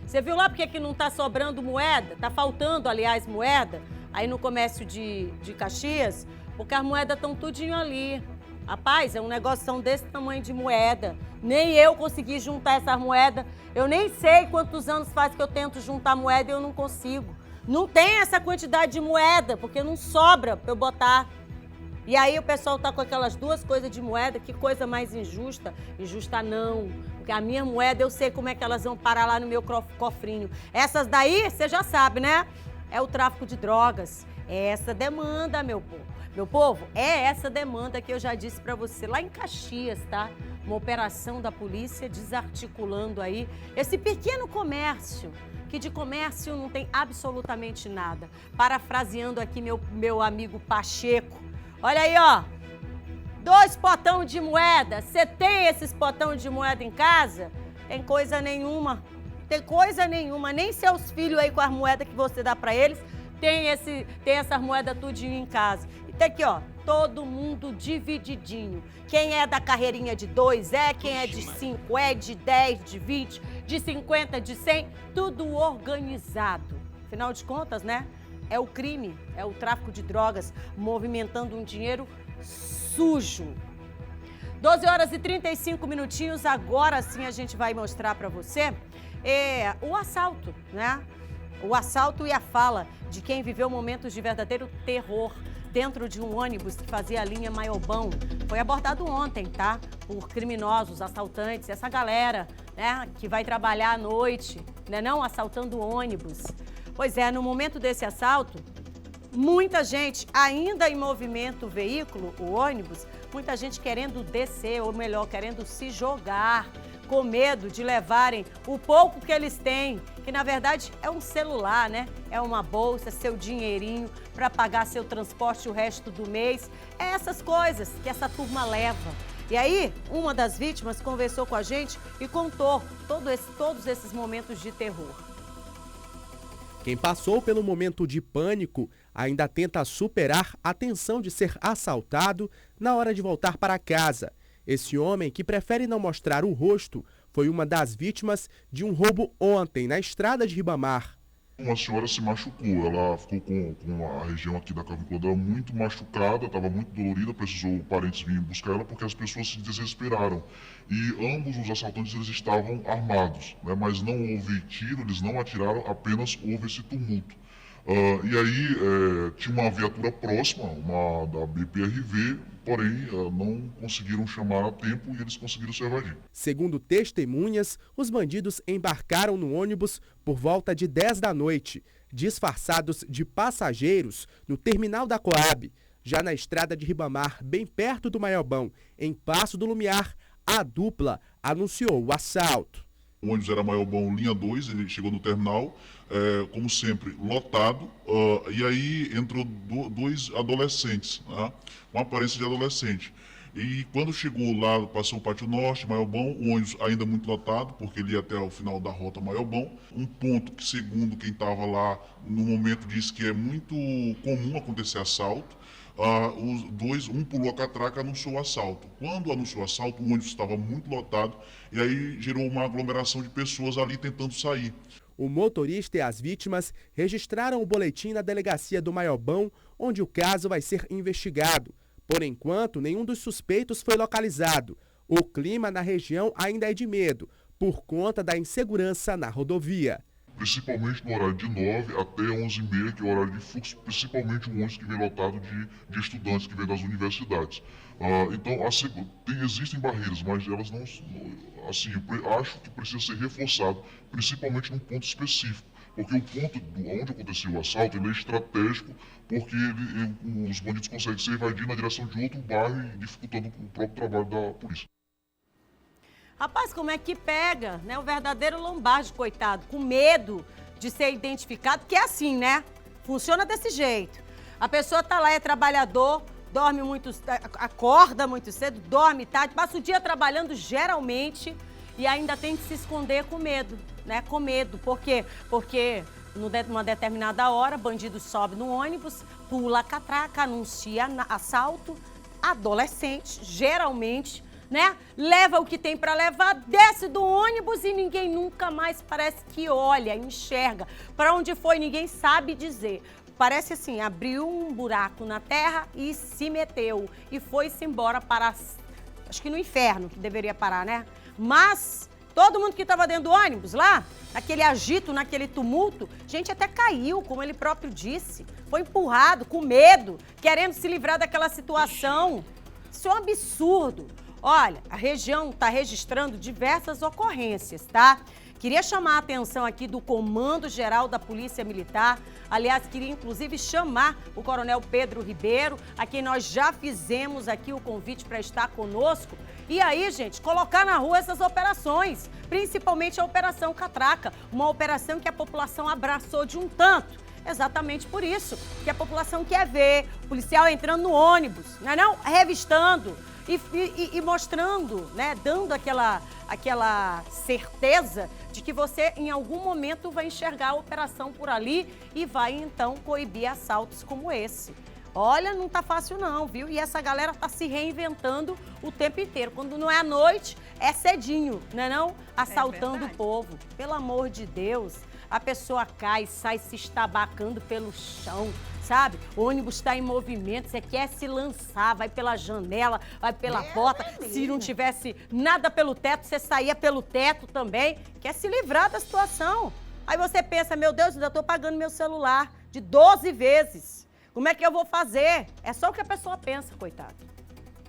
Você viu lá porque que não tá sobrando moeda? Tá faltando, aliás, moeda aí no comércio de Caxias? Porque as moedas estão tudinho ali. Rapaz, é um negócio desse tamanho de moeda. Nem eu consegui juntar essas moedas. Eu nem sei quantos anos faz que eu tento juntar moeda e eu não consigo. Não tem essa quantidade de moeda, porque não sobra pra eu botar. E aí o pessoal tá com aquelas duas coisas de moeda, que coisa mais injusta. Injusta não, porque a minha moeda eu sei como é que elas vão parar lá no meu cofrinho. Essas daí, você já sabe, né? É o tráfico de drogas. É essa demanda, meu povo. Meu povo, é essa demanda que eu já disse pra você lá em Caxias, tá? Uma operação da polícia desarticulando aí esse pequeno comércio, que de comércio não tem absolutamente nada. Parafraseando aqui meu amigo Pacheco. Olha aí, ó, 2 potão de moeda. Você tem esses potão de moeda em casa? Tem coisa nenhuma. Tem coisa nenhuma. Nem seus filhos aí com as moedas que você dá pra eles tem essas moedas tudinho em casa. E tem aqui, ó, todo mundo divididinho. Quem é da carreirinha de 2 quem é de 5 de 10, de 20, de 50, de 100, tudo organizado. Afinal de contas, né? É o crime, é o tráfico de drogas, movimentando um dinheiro sujo. 12 horas e 35 minutinhos, agora sim a gente vai mostrar para você o assalto, né? O assalto e a fala de quem viveu momentos de verdadeiro terror dentro de um ônibus que fazia a linha Maiobão. Foi abordado ontem, tá? Por criminosos, assaltantes, essa galera, né? Que vai trabalhar à noite, né? Não assaltando ônibus. Pois é, no momento desse assalto, muita gente ainda em movimento o veículo, o ônibus, muita gente querendo descer, ou melhor, querendo se jogar, com medo de levarem o pouco que eles têm, que na verdade é um celular, né? É uma bolsa, seu dinheirinho para pagar seu transporte o resto do mês. É essas coisas que essa turma leva. E aí, uma das vítimas conversou com a gente e contou todos esses momentos de terror. Quem passou pelo momento de pânico ainda tenta superar a tensão de ser assaltado na hora de voltar para casa. Esse homem, que prefere não mostrar o rosto, foi uma das vítimas de um roubo ontem na estrada de Ribamar. Uma senhora se machucou, ela ficou com a região aqui da clavícula dela muito machucada, estava muito dolorida, precisou parentes virem buscar ela porque as pessoas se desesperaram. E ambos os assaltantes eles estavam armados, né, mas não houve tiro, eles não atiraram, apenas houve esse tumulto. E aí tinha uma viatura próxima, uma da BPRV, porém não conseguiram chamar a tempo e eles conseguiram se evadir. Segundo testemunhas, os bandidos embarcaram no ônibus por volta de 10 da noite, disfarçados de passageiros no terminal da Coab. Já na estrada de Ribamar, bem perto do Maiobão, em Passo do Lumiar, a dupla anunciou o assalto. O ônibus era Maiobão linha 2, ele chegou no terminal, como sempre, lotado, e aí entrou dois adolescentes, né, com aparência de adolescente. E quando chegou lá, passou o Pátio Norte, Maiobão, o ônibus ainda muito lotado, porque ele ia até o final da rota Maiobão. Um ponto que, segundo quem estava lá no momento, disse que é muito comum acontecer assalto. Os dois, um pulou a catraca e anunciou o assalto. Quando anunciou o assalto, o ônibus estava muito lotado e aí gerou uma aglomeração de pessoas ali tentando sair. O motorista e as vítimas registraram o boletim na delegacia do Maiobão, onde o caso vai ser investigado. Por enquanto, nenhum dos suspeitos foi localizado. O clima na região ainda é de medo, por conta da insegurança na rodovia. Principalmente no horário de 9 até 11h30, que é o horário de fluxo, principalmente o ônibus que vem lotado de estudantes que vêm das universidades. Então, existem barreiras, mas elas não... Assim, eu acho que precisa ser reforçado, principalmente num ponto específico, porque o ponto onde aconteceu o assalto ele é estratégico, porque os bandidos conseguem se evadir na direção de outro bairro e dificultando o próprio trabalho da polícia. Rapaz, como é que pega, né? O verdadeiro Lombardi, coitado, com medo de ser identificado, porque é assim, né? Funciona desse jeito. A pessoa tá lá, é trabalhador, dorme muito, acorda muito cedo, dorme tarde, passa o dia trabalhando geralmente e ainda tem que se esconder com medo, né? Com medo. Por quê? Porque numa determinada hora, bandido sobe no ônibus, pula a catraca, anuncia assalto, adolescente, geralmente, né? Leva o que tem para levar, desce do ônibus e ninguém nunca mais parece que olha, enxerga. Para onde foi, ninguém sabe dizer. Parece assim, abriu um buraco na terra e se meteu. E foi-se embora para, acho que no inferno que deveria parar, né? Mas todo mundo que estava dentro do ônibus lá, naquele agito, naquele tumulto, gente até caiu, como ele próprio disse. Foi empurrado, com medo, querendo se livrar daquela situação. Isso é um absurdo. Olha, a região está registrando diversas ocorrências, tá? Queria chamar a atenção aqui do Comando Geral da Polícia Militar. Aliás, queria inclusive chamar o Coronel Pedro Ribeiro, a quem nós já fizemos aqui o convite para estar conosco. E aí, gente, colocar na rua essas operações, principalmente a Operação Catraca, uma operação que a população abraçou de um tanto. Exatamente por isso que a população quer ver o policial entrando no ônibus, não é não? Revistando e mostrando, né? Dando aquela certeza de que você em algum momento vai enxergar a operação por ali e vai então coibir assaltos como esse. Olha, não tá fácil não, viu? E essa galera tá se reinventando o tempo inteiro. Quando não é à noite, é cedinho, né não? Assaltando o povo. Pelo amor de Deus, a pessoa cai, sai se estabacando pelo chão, sabe? O ônibus está em movimento, você quer se lançar, vai pela janela, vai pela porta. Se não tivesse nada pelo teto, você saía pelo teto também. Quer se livrar da situação. Aí você pensa, meu Deus, ainda estou pagando meu celular de 12 vezes. Como é que eu vou fazer? É só o que a pessoa pensa, coitado.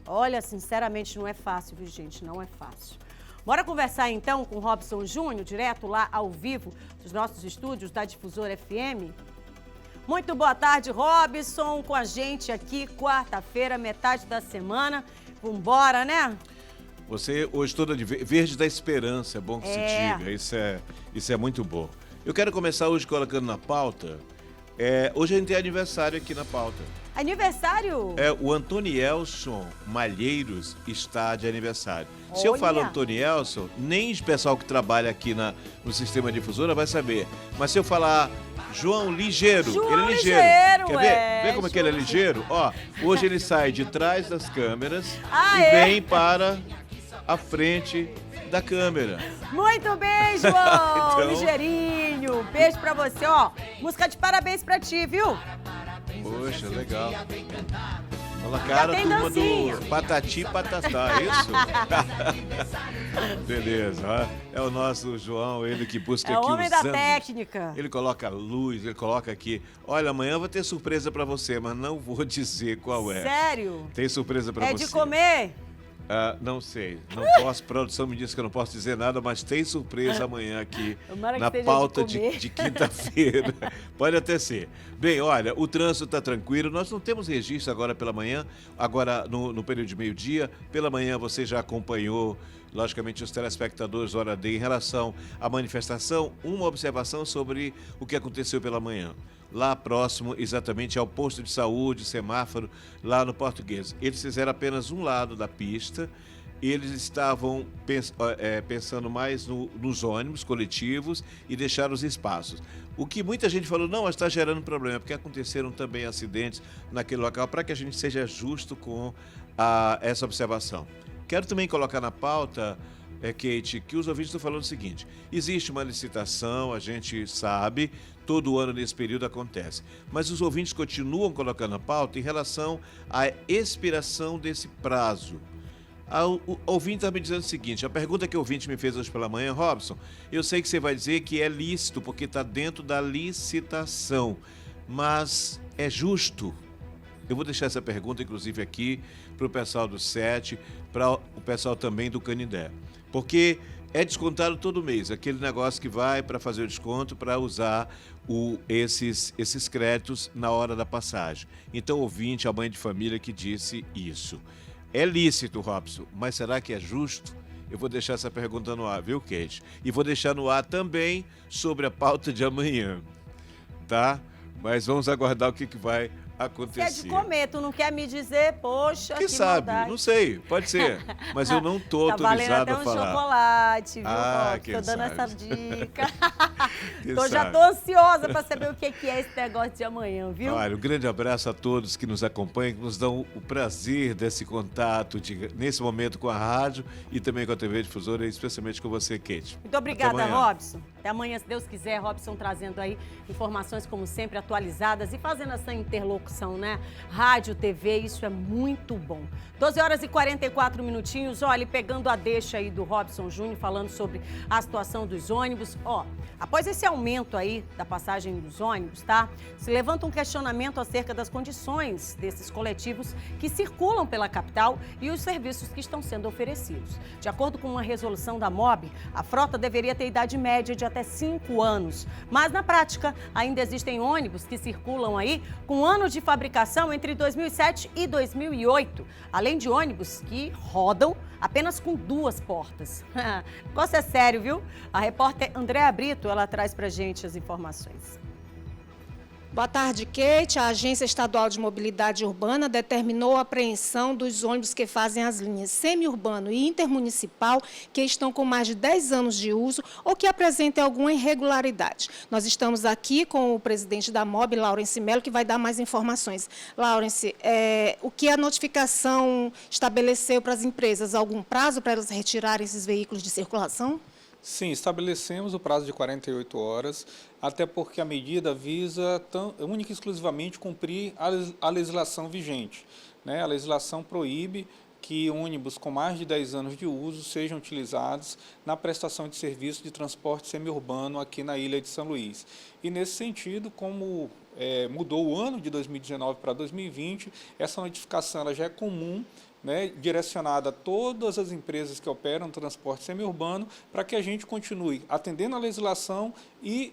Olha, sinceramente, não é fácil, viu, gente? Não é fácil. Bora conversar, então, com o Robson Júnior, direto lá ao vivo dos nossos estúdios da Difusora FM. Muito boa tarde, Robson, com a gente aqui, quarta-feira, metade da semana. Vambora, né? Você hoje toda de verde da esperança, é bom que se diga, isso é muito bom. Eu quero começar hoje colocando na pauta, hoje a gente tem aniversário aqui na pauta. Aniversário? O Antonielson Malheiros está de aniversário. Olha. Se eu falo Antonielson, nem o pessoal que trabalha aqui no Sistema Difusora vai saber. Mas se eu falar João Ligeiro, ele é ligeiro. Quer ver como é que ele é ligeiro? Ó, hoje ele sai de trás das câmeras e vem para a frente da câmera. Muito bem, João! Então... Ligeirinho, beijo pra você, ó. Música de parabéns pra ti, viu? Poxa, legal. Fala, cara, turma do Patati Patatá, é isso? Beleza, ó. É o nosso João, ele que busca aqui os homem da técnica. Ele coloca luz, ele coloca aqui. Olha, amanhã eu vou ter surpresa pra você, mas não vou dizer qual é. Sério? Tem surpresa pra você. É de comer? Não sei, não posso, a produção me disse que eu não posso dizer nada, mas tem surpresa amanhã aqui na pauta de quinta-feira. Pode até ser. Bem, olha, o trânsito está tranquilo, nós não temos registro agora pela manhã, agora no período de meio-dia. Pela manhã você já acompanhou, logicamente, os telespectadores Hora D em relação à manifestação. Uma observação sobre o que aconteceu pela manhã. Lá próximo, exatamente ao posto de saúde, semáforo, lá no Português. Eles fizeram apenas um lado da pista, eles estavam pensando mais nos ônibus coletivos e deixaram os espaços. O que muita gente falou, não, mas está gerando problema, porque aconteceram também acidentes naquele local, para que a gente seja justo com essa observação. Quero também colocar na pauta, Kate, que os ouvintes estão falando o seguinte: existe uma licitação, a gente sabe, todo ano nesse período acontece, mas os ouvintes continuam colocando a pauta em relação à expiração desse prazo. O ouvinte está me dizendo o seguinte, a pergunta que o ouvinte me fez hoje pela manhã, Robson, eu sei que você vai dizer que é lícito, porque está dentro da licitação, mas é justo? Eu vou deixar essa pergunta, inclusive, aqui para o pessoal do SET, para o pessoal também do Canindé. Porque é descontado todo mês, aquele negócio que vai para fazer o desconto, para usar esses créditos na hora da passagem. Então, ouvinte, a mãe de família que disse isso. É lícito, Robson, mas será que é justo? Eu vou deixar essa pergunta no ar, viu, Kate? E vou deixar no ar também sobre a pauta de amanhã, tá? Mas vamos aguardar o que vai acontecer. Se é de comer, tu não quer me dizer, poxa, que sabe, maldade. Não sei, pode ser, mas eu não tô autorizado a falar. Tá valendo até um chocolate, viu? Tô dando essa dica. Já tô ansiosa para saber o que é esse negócio de amanhã, viu? Olha, um grande abraço a todos que nos acompanham, que nos dão o prazer desse contato nesse momento com a rádio e também com a TV Difusora, e especialmente com você, Kate. Muito obrigada, Robson. Até amanhã, se Deus quiser. Robson trazendo aí informações, como sempre, atualizadas e fazendo essa interlocução, né? Rádio, TV, isso é muito bom. 12 horas e 44 minutinhos, olha, pegando a deixa aí do Robson Júnior, falando sobre a situação dos ônibus. Após esse aumento aí da passagem dos ônibus, tá? Se levanta um questionamento acerca das condições desses coletivos que circulam pela capital e os serviços que estão sendo oferecidos. De acordo com uma resolução da MOB, a frota deveria ter idade média de até 5 anos. Mas, na prática, ainda existem ônibus que circulam aí com anos de fabricação entre 2007 e 2008, além de ônibus que rodam apenas com 2 portas. O negócio é sério, viu? A repórter Andréa Brito, ela traz pra gente as informações. Boa tarde, Kate. A Agência Estadual de Mobilidade Urbana determinou a apreensão dos ônibus que fazem as linhas semi-urbano e intermunicipal que estão com mais de 10 anos de uso ou que apresentem alguma irregularidade. Nós estamos aqui com o presidente da MOB, Laurence Melo, que vai dar mais informações. Laurence, o que a notificação estabeleceu para as empresas? Algum prazo para elas retirarem esses veículos de circulação? Sim, estabelecemos o prazo de 48 horas, até porque a medida visa única e exclusivamente cumprir a legislação vigente, né? A legislação proíbe que ônibus com mais de 10 anos de uso sejam utilizados na prestação de serviço de transporte semiurbano aqui na ilha de São Luís. E nesse sentido, como mudou o ano de 2019 para 2020, essa notificação ela já é comum, né, direcionada a todas as empresas que operam no transporte semiurbano, para que a gente continue atendendo a legislação e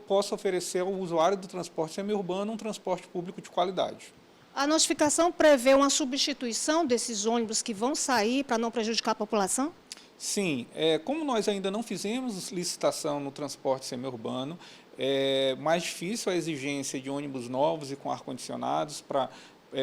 possa oferecer ao usuário do transporte semiurbano um transporte público de qualidade. A notificação prevê uma substituição desses ônibus que vão sair para não prejudicar a população? Sim, como nós ainda não fizemos licitação no transporte semiurbano, é mais difícil a exigência de ônibus novos e com ar-condicionados,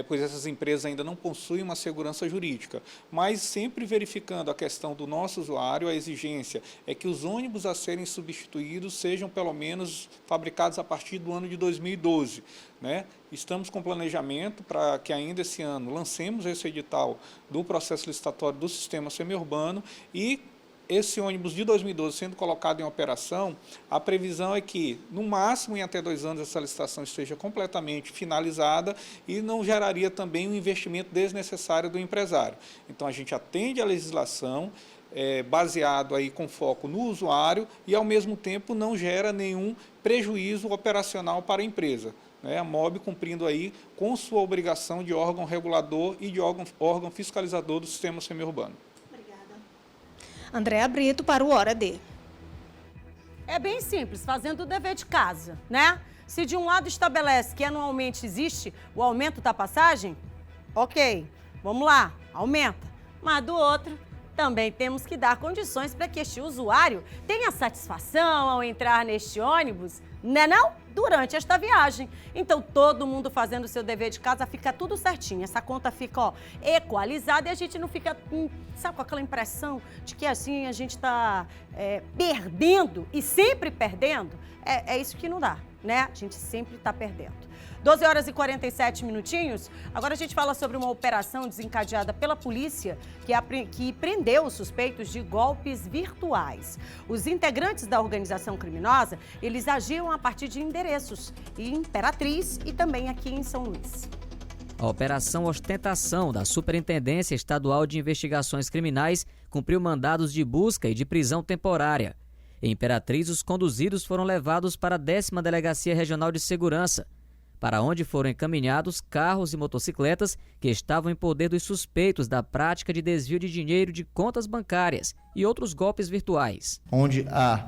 pois essas empresas ainda não possuem uma segurança jurídica. Mas sempre verificando a questão do nosso usuário, a exigência é que os ônibus a serem substituídos sejam pelo menos fabricados a partir do ano de 2012. Né? Estamos com planejamento para que ainda esse ano lancemos esse edital do processo licitatório do sistema semiurbano e esse ônibus de 2012 sendo colocado em operação, a previsão é que, no máximo, em até 2 anos, essa licitação esteja completamente finalizada e não geraria também um investimento desnecessário do empresário. Então, a gente atende à legislação, baseado aí com foco no usuário e, ao mesmo tempo, não gera nenhum prejuízo operacional para a empresa. A MOB cumprindo aí com sua obrigação de órgão regulador e de órgão fiscalizador do sistema semiurbano. Andréa Brito para o Hora D. É bem simples, fazendo o dever de casa, né? Se de um lado estabelece que anualmente existe o aumento da passagem, ok, vamos lá, aumenta. Mas do outro, também temos que dar condições para que este usuário tenha satisfação ao entrar neste ônibus, né não? Durante esta viagem. Então, todo mundo fazendo o seu dever de casa, fica tudo certinho. Essa conta fica, equalizada e a gente não fica, sabe, com aquela impressão de que assim a gente está perdendo e sempre perdendo. É isso que não dá, né? A gente sempre está perdendo. 12 horas e 47 minutinhos. Agora a gente fala sobre uma operação desencadeada pela polícia que prendeu os suspeitos de golpes virtuais. Os integrantes da organização criminosa, eles agiam a partir de endereços em Imperatriz e também aqui em São Luís. A Operação Ostentação da Superintendência Estadual de Investigações Criminais cumpriu mandados de busca e de prisão temporária. Em Imperatriz, os conduzidos foram levados para a 10ª Delegacia Regional de Segurança, para onde foram encaminhados carros e motocicletas que estavam em poder dos suspeitos da prática de desvio de dinheiro de contas bancárias e outros golpes virtuais. Onde há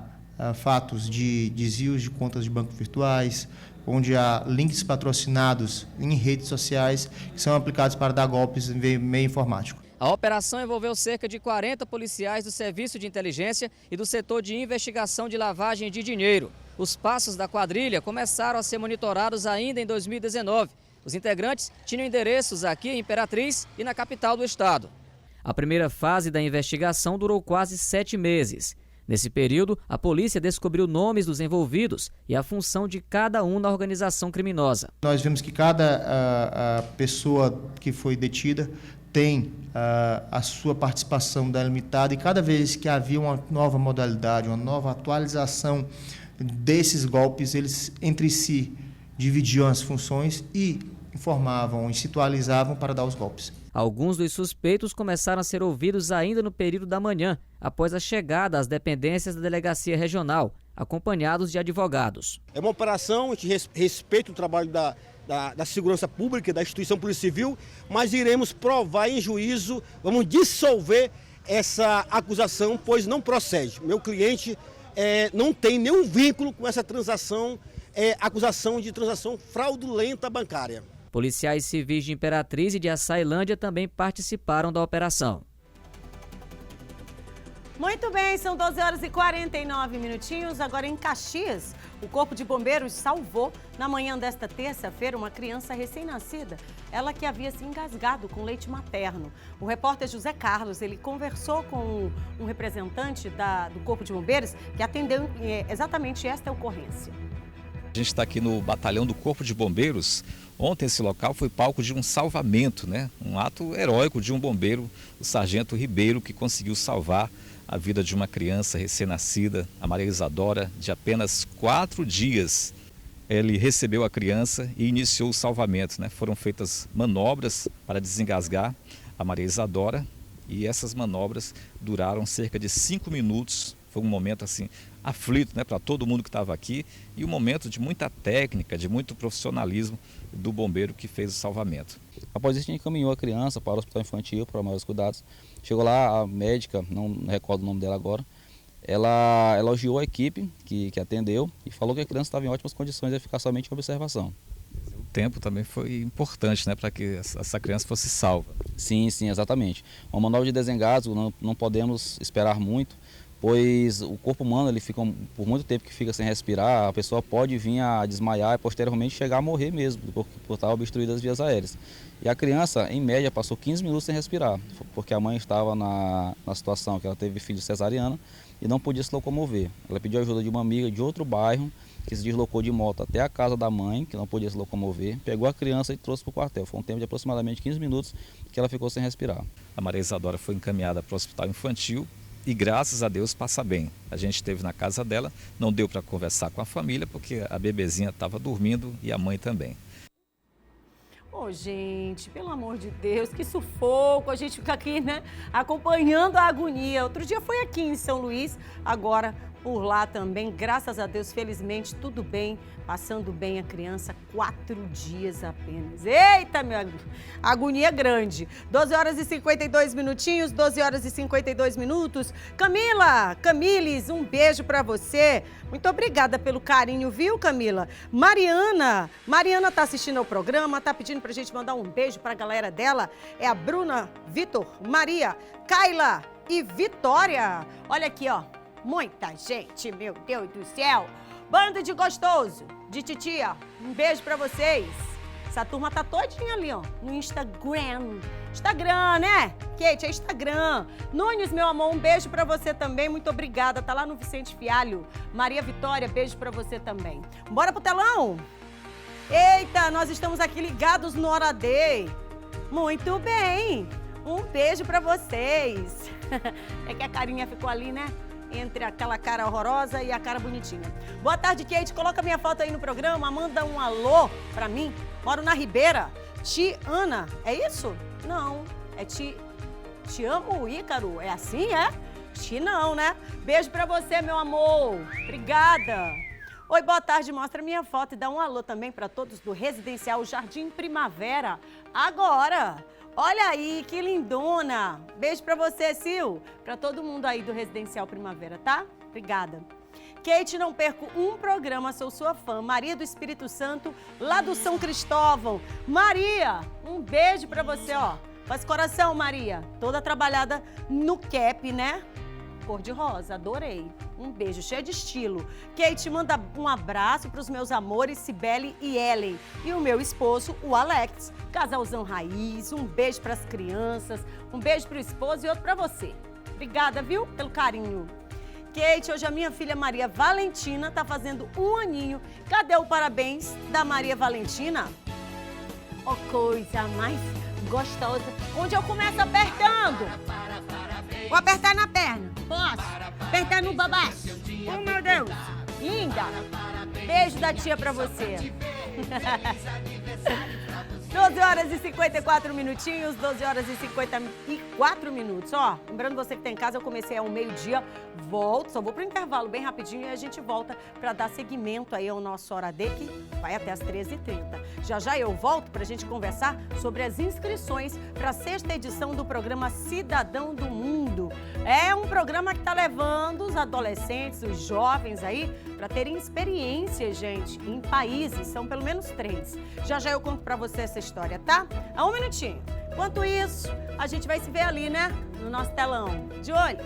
fatos de desvios de contas de banco virtuais, onde há links patrocinados em redes sociais que são aplicados para dar golpes em meio informático. A operação envolveu cerca de 40 policiais do Serviço de Inteligência e do Setor de Investigação de Lavagem de Dinheiro. Os passos da quadrilha começaram a ser monitorados ainda em 2019. Os integrantes tinham endereços aqui em Imperatriz e na capital do estado. A primeira fase da investigação durou quase 7 meses. Nesse período, a polícia descobriu nomes dos envolvidos e a função de cada um na organização criminosa. Nós vimos que cada pessoa que foi detida tem a sua participação delimitada e cada vez que havia uma nova modalidade, uma nova atualização desses golpes, eles entre si dividiam as funções e informavam e situalizavam para dar os golpes. Alguns dos suspeitos começaram a ser ouvidos ainda no período da manhã, após a chegada às dependências da Delegacia Regional, acompanhados de advogados. É uma operação que respeita o trabalho da segurança pública, da instituição Polícia Civil, mas iremos provar em juízo, vamos dissolver essa acusação, pois não procede. Meu cliente não tem nenhum vínculo com essa transação, acusação de transação fraudulenta bancária. Policiais civis de Imperatriz e de Açailândia também participaram da operação. Muito bem, são 12 horas e 49 minutinhos. Agora em Caxias, o Corpo de Bombeiros salvou na manhã desta terça-feira uma criança recém-nascida, ela que havia se engasgado com leite materno. O repórter José Carlos, ele conversou com um representante do Corpo de Bombeiros que atendeu exatamente esta ocorrência. A gente está aqui no batalhão do Corpo de Bombeiros. Ontem esse local foi palco de um salvamento, né? Um ato heróico de um bombeiro, o sargento Ribeiro, que conseguiu salvar a vida de uma criança recém-nascida, a Maria Isadora, de apenas 4 dias. Ele recebeu a criança e iniciou o salvamento, né? Foram feitas manobras para desengasgar a Maria Isadora e essas manobras duraram cerca de 5 minutos. Foi um momento assim aflito, né, para todo mundo que estava aqui e um momento de muita técnica, de muito profissionalismo do bombeiro que fez o salvamento. Após isso, a gente encaminhou a criança para o hospital infantil para maiores cuidados. Chegou lá, a médica, não recordo o nome dela agora, ela elogiou a equipe que atendeu e falou que a criança estava em ótimas condições de ficar somente em observação. O tempo também foi importante, né, para que essa criança fosse salva. Sim, exatamente. Uma manobra de desengasgo, não podemos esperar muito, pois o corpo humano ele fica por muito tempo que fica sem respirar, a pessoa pode vir a desmaiar e posteriormente chegar a morrer mesmo, por estar obstruídas as vias aéreas. E a criança, em média, passou 15 minutos sem respirar, porque a mãe estava na situação que ela teve filho cesariana e não podia se locomover. Ela pediu ajuda de uma amiga de outro bairro, que se deslocou de moto até a casa da mãe, que não podia se locomover, pegou a criança e trouxe para o quartel. Foi um tempo de aproximadamente 15 minutos que ela ficou sem respirar. A Maria Isadora foi encaminhada para o hospital infantil e, graças a Deus, passa bem. A gente esteve na casa dela, não deu para conversar com a família, porque a bebezinha estava dormindo e a mãe também. Ô, gente, pelo amor de Deus, que sufoco, a gente fica aqui, né, acompanhando a agonia. Outro dia foi aqui em São Luís, agora por lá também, graças a Deus, felizmente, tudo bem, passando bem a criança, 4 dias apenas. Eita, meu amigo, agonia grande. 12 horas e 52 minutinhos, 12 horas e 52 minutos. Camiles, um beijo pra você. Muito obrigada pelo carinho, viu, Camila? Mariana tá assistindo ao programa, tá pedindo pra gente mandar um beijo pra galera dela. É a Bruna, Vitor, Maria, Kaila e Vitória. Olha aqui, ó. Muita gente, meu Deus do céu. Bando de gostoso, de titia, um beijo pra vocês. Essa turma tá todinha ali, ó, no Instagram. Instagram, né? Kate, é Instagram. Nunes, meu amor, um beijo pra você também, muito obrigada. Tá lá no Vicente Fialho. Maria Vitória, beijo pra você também. Bora pro telão? Eita, nós estamos aqui ligados no Hora D. Muito bem. Um beijo pra vocês. É que a carinha ficou ali, né? Entre aquela cara horrorosa e a cara bonitinha. Boa tarde, Kate. Coloca minha foto aí no programa. Manda um alô pra mim. Moro na Ribeira. Tiana. É isso? Não. É Te amo, Ícaro. É assim, é? Não, né? Beijo pra você, meu amor. Obrigada. Oi, boa tarde. Mostra minha foto e dá um alô também pra todos do Residencial Jardim Primavera. Agora. Olha aí, que lindona. Beijo pra você, Sil. Pra todo mundo aí do Residencial Primavera, tá? Obrigada. Kate, não perco um programa, sou sua fã. Maria do Espírito Santo, lá do São Cristóvão. Maria, um beijo pra você, ó. Faz coração, Maria. Toda trabalhada no cap, né? Cor de rosa, adorei. Um beijo, cheio de estilo. Kate, manda um abraço para os meus amores, Cibele e Ellen. E o meu esposo, o Alex. Casalzão raiz, um beijo para as crianças, um beijo para o esposo e outro para você. Obrigada, viu, pelo carinho. Kate, hoje a minha filha Maria Valentina tá fazendo 1 aninho. Cadê o parabéns da Maria Valentina? Oh, coisa mais gostosa. Onde eu começo apertando? Vou apertar na perna. Posso? Apertar no babaço. Oh, meu Deus. Linda. Beijo da tia pra você. 12 horas e 54 minutinhos, 12 horas e 54 minutos. Ó, lembrando você que tá em casa, eu comecei ao meio-dia, volto, só vou pro intervalo bem rapidinho e a gente volta para dar seguimento aí ao nosso Hora D, que vai até as 13h30. Já eu volto pra gente conversar sobre as inscrições para a 6ª edição do programa Cidadão do Mundo. É um programa que tá levando os adolescentes, os jovens aí, para terem experiência, gente, em países, são pelo menos 3. Já eu conto para você essa história, tá? Um minutinho. Enquanto isso, a gente vai se ver ali, né? No nosso telão. De olho.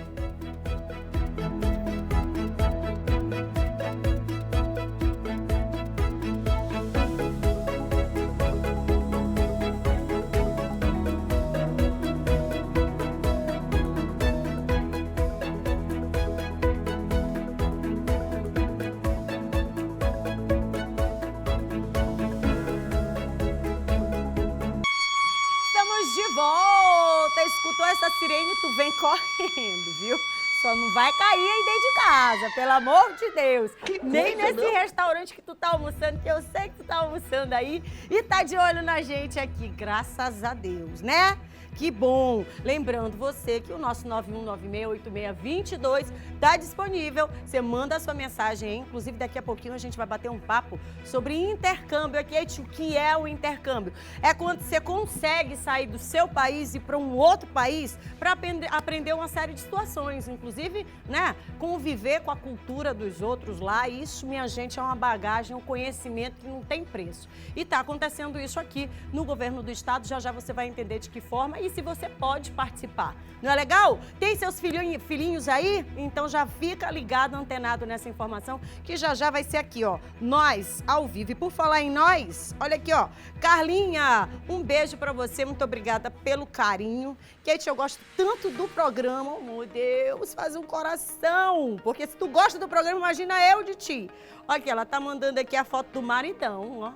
Escutou essa sirene, tu vem correndo, viu? Só não vai cair aí dentro de casa, pelo amor de Deus. Nem nesse restaurante que tu tá almoçando, que eu sei que tu tá almoçando aí e tá de olho na gente aqui, graças a Deus, né? Que bom! Lembrando você que o nosso 91968622 está disponível. Você manda a sua mensagem aí. Inclusive, daqui a pouquinho a gente vai bater um papo sobre intercâmbio aqui. O que é o intercâmbio? É quando você consegue sair do seu país e para um outro país para aprender uma série de situações. Inclusive, né, conviver com a cultura dos outros lá. Isso, minha gente, é uma bagagem, um conhecimento que não tem preço. E está acontecendo isso aqui no governo do estado. Já já você vai entender de que forma e se você pode participar. Não é legal? Tem seus filhinhos aí? Então já fica ligado, antenado nessa informação, que já já vai ser aqui, ó. Nós, ao vivo. E por falar em nós, olha aqui, ó. Carlinha, um beijo pra você. Muito obrigada pelo carinho. Kate, eu gosto tanto do programa. Oh, meu Deus, faz um coração. Porque se tu gosta do programa, imagina eu de ti. Olha aqui, ela tá mandando aqui a foto do maridão, ó.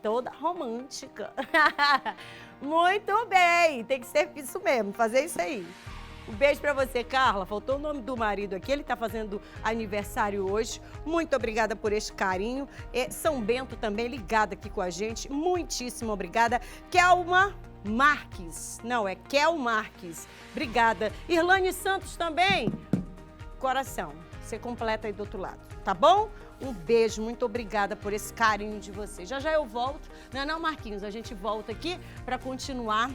Toda romântica. Muito bem, tem que ser isso mesmo, fazer isso aí. Um beijo pra você, Carla. Faltou o nome do marido aqui, ele tá fazendo aniversário hoje. Muito obrigada por este carinho. São Bento também ligado aqui com a gente. Muitíssimo obrigada. Kelma Marques. Não, é Kel Marques. Obrigada. Irlane Santos também. Coração, você completa aí do outro lado, tá bom? Um beijo, muito obrigada por esse carinho de vocês. Já já eu volto, não, Marquinhos? A gente volta aqui para continuar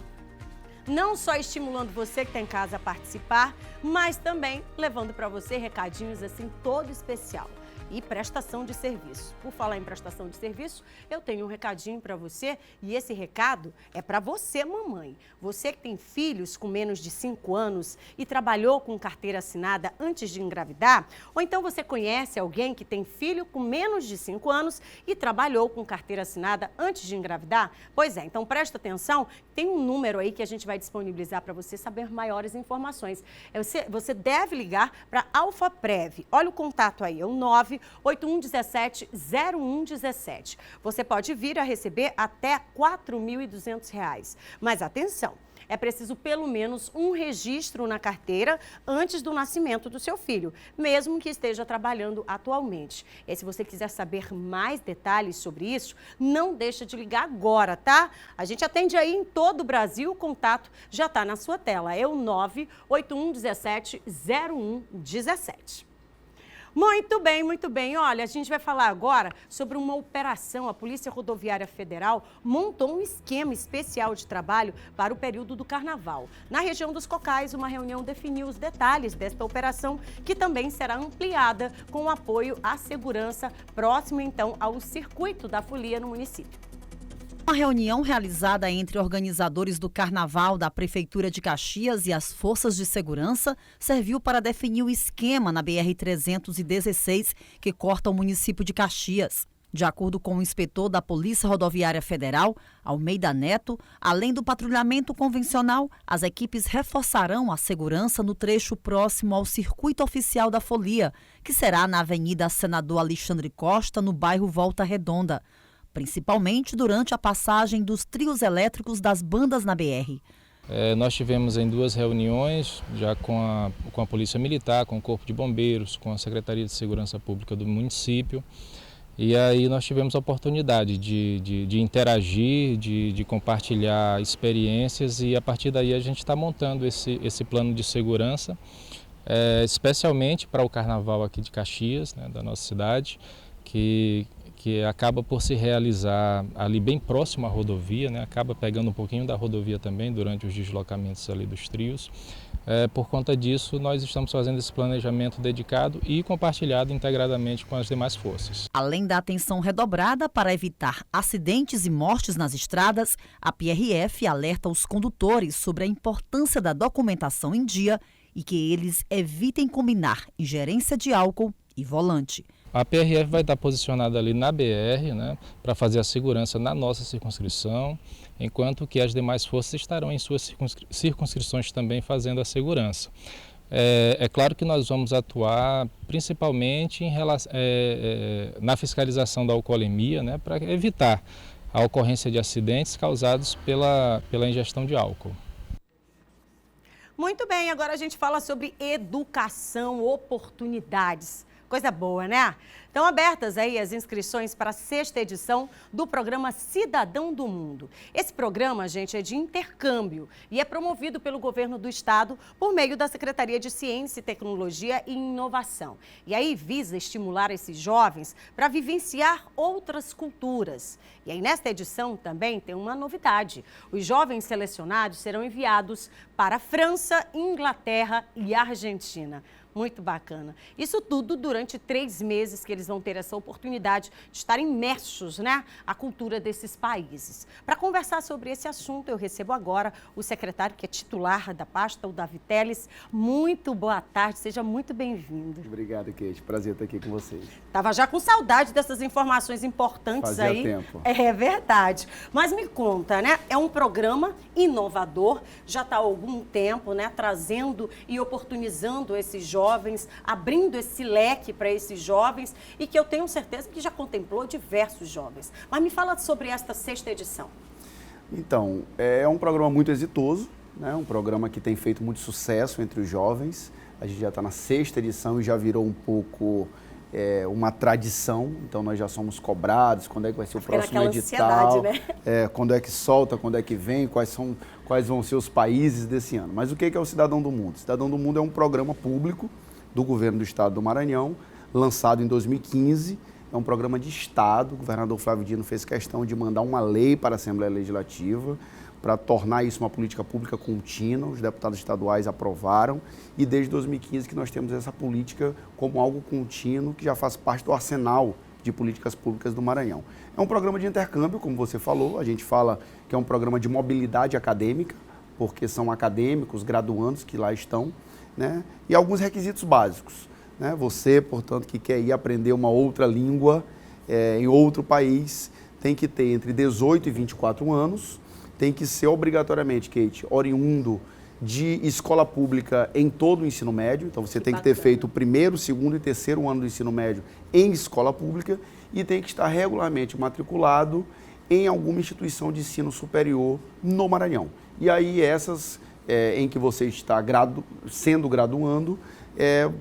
não só estimulando você que está em casa a participar, mas também levando para você recadinhos assim todo especial. E prestação de serviço. Por falar em prestação de serviço, eu tenho um recadinho para você e esse recado é para você, mamãe. Você que tem filhos com menos de 5 anos e trabalhou com carteira assinada antes de engravidar, ou então você conhece alguém que tem filho com menos de 5 anos e trabalhou com carteira assinada antes de engravidar? Pois é, então presta atenção, tem um número aí que a gente vai disponibilizar para você saber maiores informações. Você deve ligar para Alfaprev. Olha o contato aí, é o 98117-0117. Você pode vir a receber até R$ 4.200. Mas atenção, é preciso pelo menos um registro na carteira antes do nascimento do seu filho, mesmo que esteja trabalhando atualmente. E se você quiser saber mais detalhes sobre isso, não deixa de ligar agora, tá? A gente atende aí em todo o Brasil, o contato já está na sua tela, é o 98117-0117. Muito bem. Olha, a gente vai falar agora sobre uma operação. A Polícia Rodoviária Federal montou um esquema especial de trabalho para o período do Carnaval. Na região dos Cocais, uma reunião definiu os detalhes desta operação, que também será ampliada com apoio à segurança próximo, então, ao circuito da folia no município. Uma reunião realizada entre organizadores do Carnaval da Prefeitura de Caxias e as forças de segurança serviu para definir o esquema na BR-316 que corta o município de Caxias. De acordo com o inspetor da Polícia Rodoviária Federal, Almeida Neto, além do patrulhamento convencional, as equipes reforçarão a segurança no trecho próximo ao circuito oficial da folia, que será na Avenida Senador Alexandre Costa, no bairro Volta Redonda, principalmente durante a passagem dos trios elétricos das bandas na BR. Nós tivemos em 2 reuniões, já com a Polícia Militar, com o Corpo de Bombeiros, com a Secretaria de Segurança Pública do município, e aí nós tivemos a oportunidade de interagir, de compartilhar experiências, e a partir daí a gente está montando esse plano de segurança, especialmente para o Carnaval aqui de Caxias, né, da nossa cidade, que acaba por se realizar ali bem próximo à rodovia, né? Acaba pegando um pouquinho da rodovia também durante os deslocamentos ali dos trios. Por conta disso, nós estamos fazendo esse planejamento dedicado e compartilhado integradamente com as demais forças. Além da atenção redobrada para evitar acidentes e mortes nas estradas, a PRF alerta os condutores sobre a importância da documentação em dia e que eles evitem combinar ingerência de álcool e volante. A PRF vai estar posicionada ali na BR, né, para fazer a segurança na nossa circunscrição, enquanto que as demais forças estarão em suas circunscrições também fazendo a segurança. É claro que nós vamos atuar principalmente na fiscalização da alcoolemia, né, para evitar a ocorrência de acidentes causados pela ingestão de álcool. Muito bem, agora a gente fala sobre educação, oportunidades. Coisa boa, né? Estão abertas aí as inscrições para a 6ª edição do programa Cidadão do Mundo. Esse programa, gente, é de intercâmbio e é promovido pelo governo do estado por meio da Secretaria de Ciência, Tecnologia e Inovação. E aí visa estimular esses jovens para vivenciar outras culturas. E aí nesta edição também tem uma novidade. Os jovens selecionados serão enviados para a França, Inglaterra e Argentina. Muito bacana. Isso tudo durante 3 meses que eles vão ter essa oportunidade de estar imersos, né, à cultura desses países. Para conversar sobre esse assunto, eu recebo agora o secretário que é titular da pasta, o Davi Teles. Muito boa tarde, seja muito bem-vindo. Obrigado, Kate. Prazer estar aqui com vocês. Tava já com saudade dessas informações importantes. Fazia aí. tempo. É verdade. Mas me conta, né? É um programa inovador, já está há algum tempo, né, trazendo e oportunizando esses jovens, abrindo esse leque para esses jovens e que eu tenho certeza que já contemplou diversos jovens. Mas me fala sobre esta 6ª edição. Então, é um programa muito exitoso, né? Um programa que tem feito muito sucesso entre os jovens. A gente já está na 6ª edição e já virou um pouco uma tradição. Então, nós já somos cobrados, quando é que vai ser o próximo edital, né? Quando é que solta, quando é que vem, quais vão ser os países desse ano. Mas o que é o Cidadão do Mundo? Cidadão do Mundo é um programa público do governo do estado do Maranhão, lançado em 2015. É um programa de estado. O governador Flávio Dino fez questão de mandar uma lei para a Assembleia Legislativa para tornar isso uma política pública contínua. Os deputados estaduais aprovaram e desde 2015 que nós temos essa política como algo contínuo que já faz parte do arsenal de políticas públicas do Maranhão. É um programa de intercâmbio, como você falou. A gente fala que é um programa de mobilidade acadêmica, porque são acadêmicos, graduandos que lá estão, né? E alguns requisitos básicos, né? Você, portanto, que quer ir aprender uma outra língua em outro país, tem que ter entre 18 e 24 anos, tem que ser obrigatoriamente, Kate, oriundo de escola pública em todo o ensino médio. Então, você tem que ter feito o 1º, 2º e 3º ano do ensino médio em escola pública e tem que estar regularmente matriculado em alguma instituição de ensino superior no Maranhão. E aí, essas em que você está sendo graduando,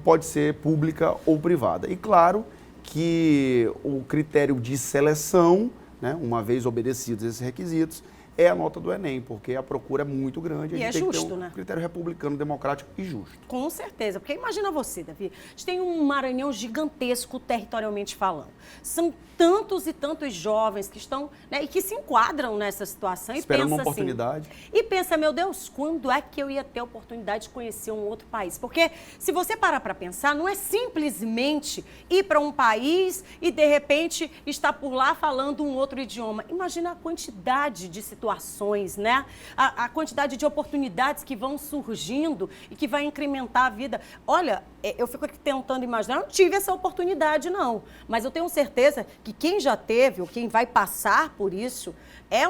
pode ser pública ou privada. E claro que o critério de seleção, né, uma vez obedecidos esses requisitos, é a nota do Enem, porque a procura é muito grande. E a gente é tem justo, que ter um né? critério republicano, democrático e justo. Com certeza, porque imagina você, Davi, a gente tem um Maranhão gigantesco territorialmente falando. São tantos e tantos jovens que estão, né, e que se enquadram nessa situação e esperando pensa uma oportunidade. Assim, e pensa, meu Deus, quando é que eu ia ter a oportunidade de conhecer um outro país? Porque se você parar para pensar, não é simplesmente ir para um país e de repente estar por lá falando um outro idioma. Imagina a quantidade de situações, né? A quantidade de oportunidades que vão surgindo e que vai incrementar a vida. Olha, eu fico aqui tentando imaginar, eu não tive essa oportunidade, não. Mas eu tenho certeza que quem já teve ou quem vai passar por isso é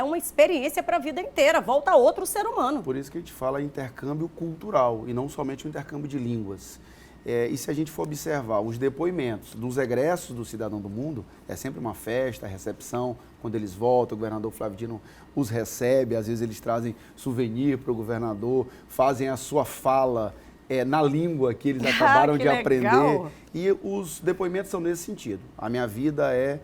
uma experiência para a vida inteira, volta a outro ser humano. Por isso que a gente fala intercâmbio cultural e não somente o intercâmbio de línguas. E se a gente for observar os depoimentos dos egressos do Cidadão do Mundo, é sempre uma festa, recepção, quando eles voltam, o governador Flávio Dino os recebe, às vezes eles trazem souvenir para o governador, fazem a sua fala na língua que eles acabaram de aprender. E os depoimentos são nesse sentido. A minha vida é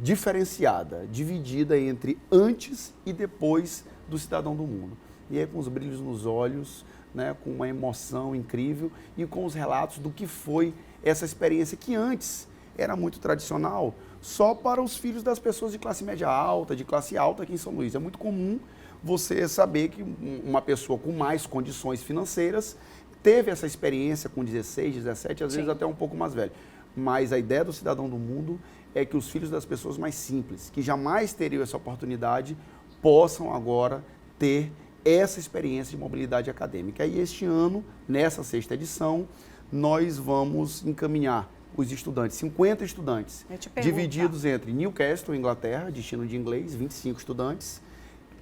diferenciada, dividida entre antes e depois do Cidadão do Mundo. E aí com os brilhos nos olhos, né, com uma emoção incrível e com os relatos do que foi essa experiência que antes era muito tradicional só para os filhos das pessoas de classe média alta, de classe alta aqui em São Luís. É muito comum você saber que uma pessoa com mais condições financeiras teve essa experiência com 16, 17, às vezes até um pouco mais velho. Mas a ideia do Cidadão do Mundo é que os filhos das pessoas mais simples, que jamais teriam essa oportunidade, possam agora ter essa experiência de mobilidade acadêmica. E este ano, nessa 6ª edição, nós vamos encaminhar os estudantes, 50 estudantes, divididos entre Newcastle, Inglaterra, destino de inglês, 25 estudantes,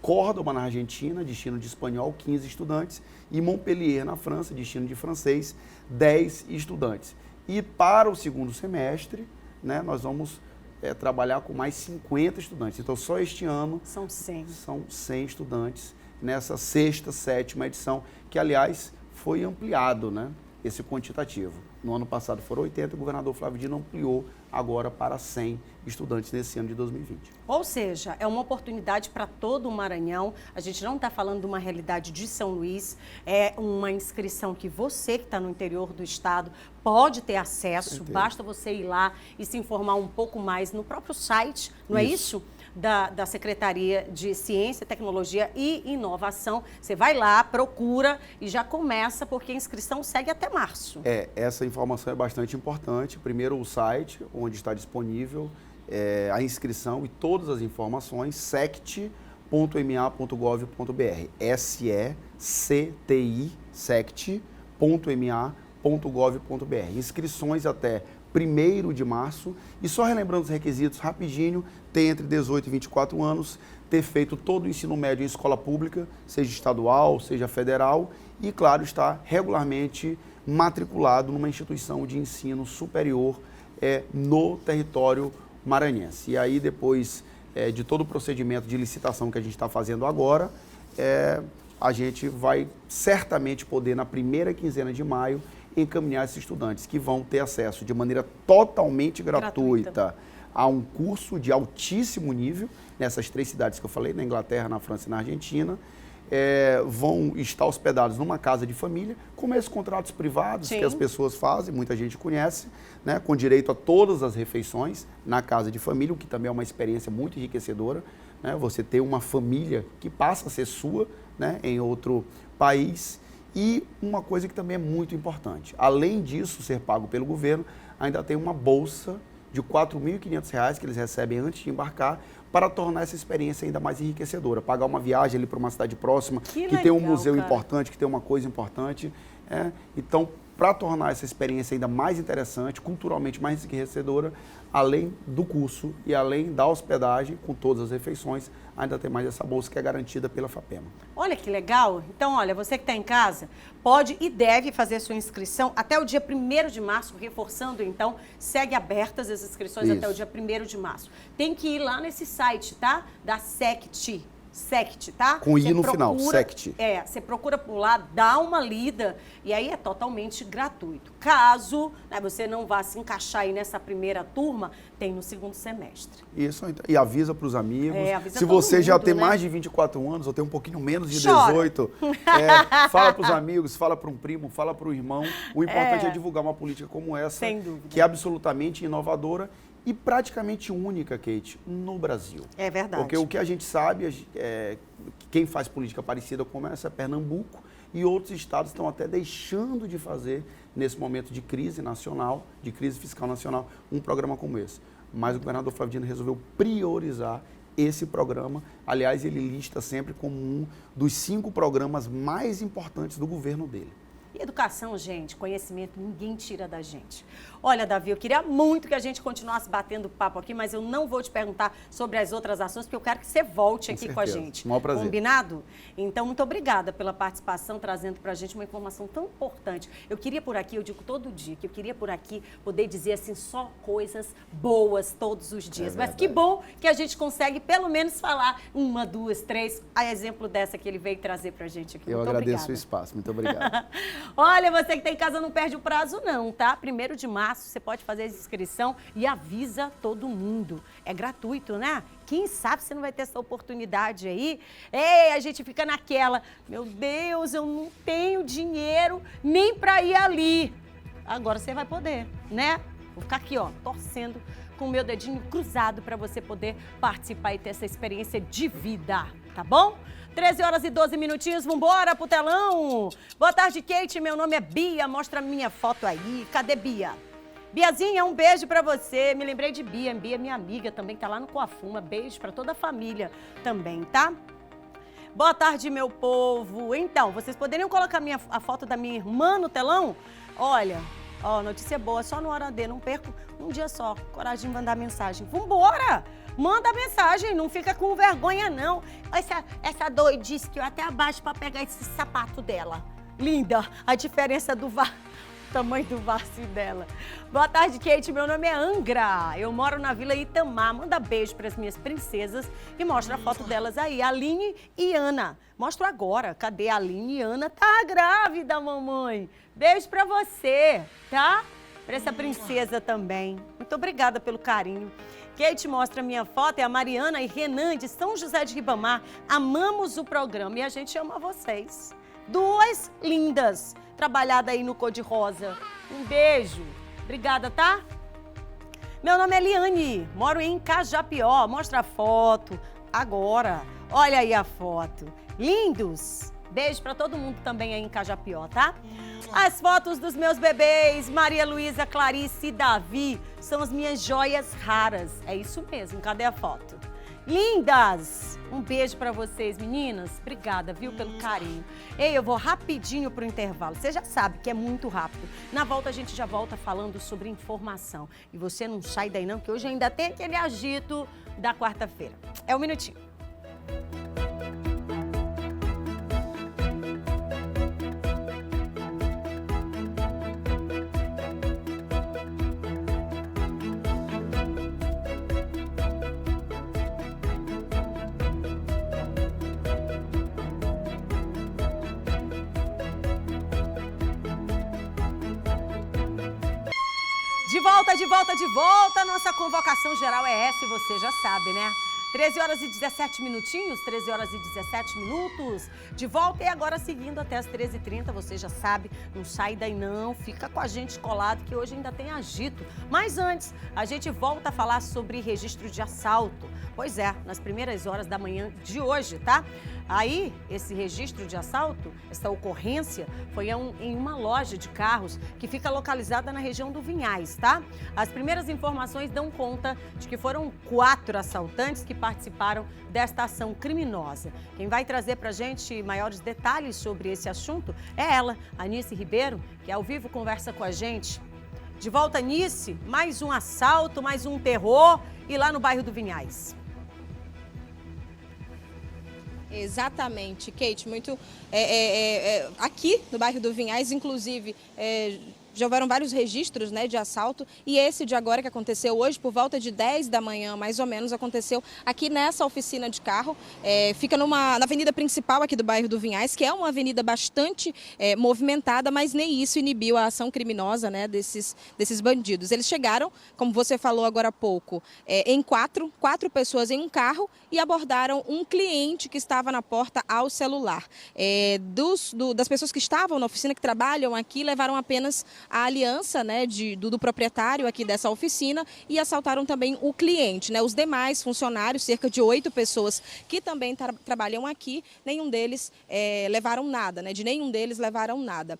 Córdoba, na Argentina, destino de espanhol, 15 estudantes, e Montpellier, na França, destino de francês, 10 estudantes. E para o 2º semestre, né, nós vamos trabalhar com mais 50 estudantes. Então, só este ano... São 100. São 100 estudantes nessa 6ª, 7ª edição, que, aliás, foi ampliado, né, esse quantitativo. No ano passado foram 80, o governador Flávio Dino ampliou agora para 100 estudantes nesse ano de 2020. Ou seja, é uma oportunidade para todo o Maranhão. A gente não está falando de uma realidade de São Luís, é uma inscrição que você que está no interior do estado pode ter acesso, basta você ir lá e se informar um pouco mais no próprio site, não é isso? Da Secretaria de Ciência, Tecnologia e Inovação. Você vai lá, procura e já começa, porque a inscrição segue até março. Essa informação é bastante importante. Primeiro, o site, onde está disponível a inscrição e todas as informações, sect.ma.gov.br. SECTI, sect.ma.gov.br. Inscrições até 1º de março. E só relembrando os requisitos rapidinho, tem entre 18 e 24 anos, ter feito todo o ensino médio em escola pública, seja estadual, seja federal, e, claro, estar regularmente matriculado numa instituição de ensino superior no território maranhense. E aí, depois de todo o procedimento de licitação que a gente está fazendo agora, a gente vai certamente poder, na primeira quinzena de maio, encaminhar esses estudantes que vão ter acesso de maneira totalmente gratuita a um curso de altíssimo nível, nessas 3 cidades que eu falei, na Inglaterra, na França e na Argentina. Vão estar hospedados numa casa de família, como esses contratos privados que as pessoas fazem, muita gente conhece, né, com direito a todas as refeições na casa de família, o que também é uma experiência muito enriquecedora, né, você ter uma família que passa a ser sua, né, em outro país. E uma coisa que também é muito importante, além disso ser pago pelo governo, ainda tem uma bolsa de R$ 4.500 que eles recebem antes de embarcar, para tornar essa experiência ainda mais enriquecedora. Pagar uma viagem ali para uma cidade próxima, que tem um museu importante, que tem uma coisa importante. Então, para tornar essa experiência ainda mais interessante, culturalmente mais enriquecedora, além do curso e além da hospedagem, com todas as refeições, ainda tem mais essa bolsa que é garantida pela FAPEMA. Olha que legal. Então, olha, você que está em casa, pode e deve fazer sua inscrição até o dia 1º de março, reforçando, então, segue abertas as inscrições até o dia 1º de março. Tem que ir lá nesse site, tá? Da SECT, tá? Com I no final, SECT. Você procura por lá, dá uma lida, e aí é totalmente gratuito. Caso você não vá se encaixar aí nessa primeira turma, tem no 2º semestre. Isso, e avisa para os amigos. Avisa se você mundo, já tem né? mais de 24 anos, ou tem um pouquinho menos de 18, fala para os amigos, fala para um primo, fala para o irmão. O importante é divulgar uma política como essa, sem dúvida, que é absolutamente inovadora e praticamente única, Kate, no Brasil. É verdade. Porque o que a gente sabe, quem faz política parecida como essa é Pernambuco, e outros estados estão até deixando de fazer, nesse momento de crise nacional, de crise fiscal nacional, um programa como esse. Mas o governador Flávio Dino resolveu priorizar esse programa. Aliás, ele lista sempre como um dos 5 programas mais importantes do governo dele. E educação, gente, conhecimento, ninguém tira da gente. Olha, Davi, eu queria muito que a gente continuasse batendo papo aqui, mas eu não vou te perguntar sobre as outras ações, porque eu quero que você volte aqui com a gente. Um prazer. Combinado? Então, muito obrigada pela participação, trazendo pra gente uma informação tão importante. Eu queria por aqui, eu digo todo dia, que eu queria por aqui poder dizer assim, só coisas boas todos os dias. Mas que bom que a gente consegue pelo menos falar 1, 2, 3, a exemplo dessa que ele veio trazer pra gente aqui. Eu agradeço o espaço, muito obrigado. Olha, você que está em casa não perde o prazo não, tá? 1º de março você pode fazer a inscrição e avisa todo mundo. É gratuito, né? Quem sabe você não vai ter essa oportunidade aí. A gente fica naquela, meu Deus, eu não tenho dinheiro nem para ir ali. Agora você vai poder, né? Vou ficar aqui, ó, torcendo com o meu dedinho cruzado para você poder participar e ter essa experiência de vida, tá bom? 13h12, vambora pro telão. Boa tarde, Kate, meu nome é Bia, mostra a minha foto aí. Cadê Bia? Biazinha, um beijo pra você. Me lembrei de Bia, Bia minha amiga também, tá lá no Coafuma. Beijo pra toda a família também, tá? Boa tarde, meu povo. Então, vocês poderiam colocar a foto da minha irmã no telão? Olha, notícia boa, só no Hora D, não perco um dia só. Coragem de mandar mensagem. Vambora! Manda mensagem, não fica com vergonha, não. Essa doidice que eu até abaixo pra pegar esse sapato dela. Linda, a diferença do tamanho do vacilo dela. Boa tarde, Kate. Meu nome é Angra. Eu moro na Vila Itamar. Manda beijo para as minhas princesas e mostra a foto delas aí, Aline e Ana. Mostro agora. Cadê a Aline e Ana? Tá grávida, mamãe. Beijo para você, tá? Para essa princesa também. Muito obrigada pelo carinho. Kate mostra a minha foto, é a Mariana e Renan de São José de Ribamar. Amamos o programa e a gente ama vocês. Duas lindas, trabalhada aí no Cor-de-Rosa. Um beijo. Obrigada, tá? Meu nome é Liane, moro em Cajapió. Mostra a foto agora. Olha aí a foto. Lindos. Beijo para todo mundo também aí em Cajapió, tá? As fotos dos meus bebês, Maria Luísa, Clarice e Davi, são as minhas joias raras. É isso mesmo, cadê a foto? Lindas! Um beijo para vocês, meninas. Obrigada, viu, pelo carinho. Ei, eu vou rapidinho pro intervalo. Você já sabe que é muito rápido. Na volta a gente já volta falando sobre informação. E você não sai daí não, que hoje ainda tem aquele agito da quarta-feira. É um minutinho. De volta, nossa convocação geral é essa e você já sabe, né? 13 horas e 17 minutinhos, 13 horas e 17 minutos, de volta e agora seguindo até as 13h30, você já sabe, não sai daí não, fica com a gente colado que hoje ainda tem agito. Mas antes, a gente volta a falar sobre registro de assalto. Pois é, nas primeiras horas da manhã de hoje, tá? Aí, esse registro de assalto, essa ocorrência, foi em uma loja de carros que fica localizada na região do Vinhais, tá? As primeiras informações dão conta de que foram 4 assaltantes que participaram desta ação criminosa. Quem vai trazer pra gente maiores detalhes sobre esse assunto é ela, Anice Ribeiro, que ao vivo conversa com a gente. De volta, Anice, mais um assalto, mais um terror e lá no bairro do Vinhais. Exatamente, Kate, muito aqui no bairro do Vinhais, inclusive, já houveram vários registros, né, de assalto e esse de agora que aconteceu hoje por volta de 10 da manhã, mais ou menos, aconteceu aqui nessa oficina de carro, fica na avenida principal aqui do bairro do Vinhais, que é uma avenida bastante movimentada, mas nem isso inibiu a ação criminosa, né, desses bandidos. Eles chegaram, como você falou agora há pouco, em quatro pessoas em um carro e abordaram um cliente que estava na porta ao celular. Das pessoas que estavam na oficina, que trabalham aqui, levaram apenas a aliança, né, do proprietário aqui dessa oficina e assaltaram também o cliente, né? Os demais funcionários, cerca de 8 pessoas que também trabalham aqui, nenhum deles levaram nada, né? De nenhum deles levaram nada.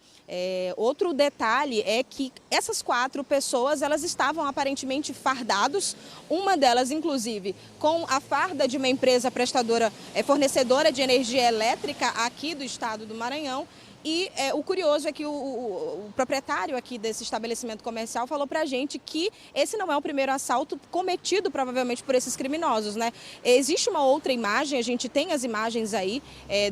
Outro detalhe é que essas 4 pessoas, elas estavam aparentemente fardados, uma delas, inclusive, com a farda de uma empresa prestadora, fornecedora de energia elétrica aqui do estado do Maranhão. E o curioso é que o proprietário aqui desse estabelecimento comercial falou pra gente que esse não é o primeiro assalto cometido provavelmente por esses criminosos, né? Existe uma outra imagem, a gente tem as imagens aí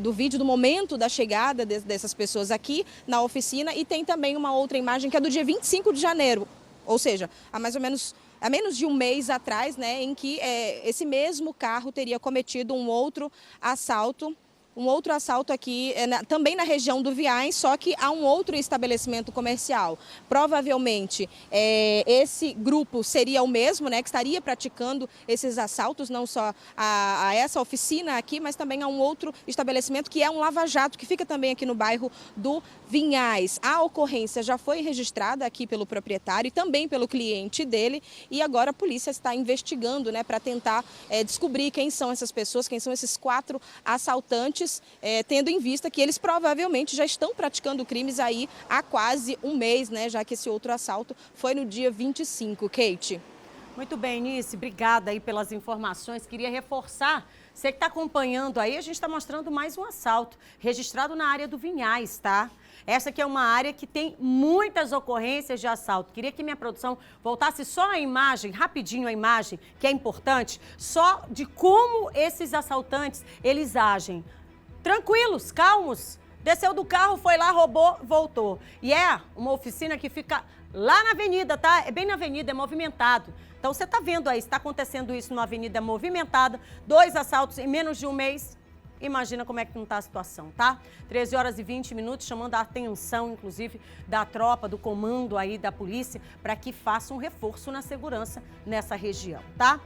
do vídeo do momento da chegada dessas pessoas aqui na oficina e tem também uma outra imagem que é do dia 25 de janeiro, ou seja, há menos de um mês atrás, né, em que esse mesmo carro teria cometido um outro assalto aqui, também na região do Vinhais, só que há um outro estabelecimento comercial. Provavelmente esse grupo seria o mesmo, né, que estaria praticando esses assaltos, não só a essa oficina aqui, mas também a um outro estabelecimento que é um lava-jato, que fica também aqui no bairro do Vinhais. A ocorrência já foi registrada aqui pelo proprietário e também pelo cliente dele e agora a polícia está investigando, né, para tentar descobrir quem são essas pessoas, quem são esses 4 assaltantes, tendo em vista que eles provavelmente já estão praticando crimes aí há quase um mês, né, já que esse outro assalto foi no dia 25, Kate. Muito bem, Nice, obrigada aí pelas informações. Queria reforçar, você que está acompanhando aí, a gente está mostrando mais um assalto registrado na área do Vinhais, tá? Essa aqui é uma área que tem muitas ocorrências de assalto. Queria que minha produção voltasse só a imagem, rapidinho a imagem, que é importante, só de como esses assaltantes, eles agem. Tranquilos, calmos, Desceu do carro, foi lá, roubou, voltou. E é uma oficina que fica lá na avenida, tá? É bem na avenida, é movimentado. Então você tá vendo aí, está acontecendo isso numa avenida movimentada, 2 assaltos em menos de um mês. Imagina como é que não está a situação, tá? 13 horas e 20 minutos, chamando a atenção, inclusive, da tropa, do comando aí da polícia, para que faça um reforço na segurança nessa região, tá?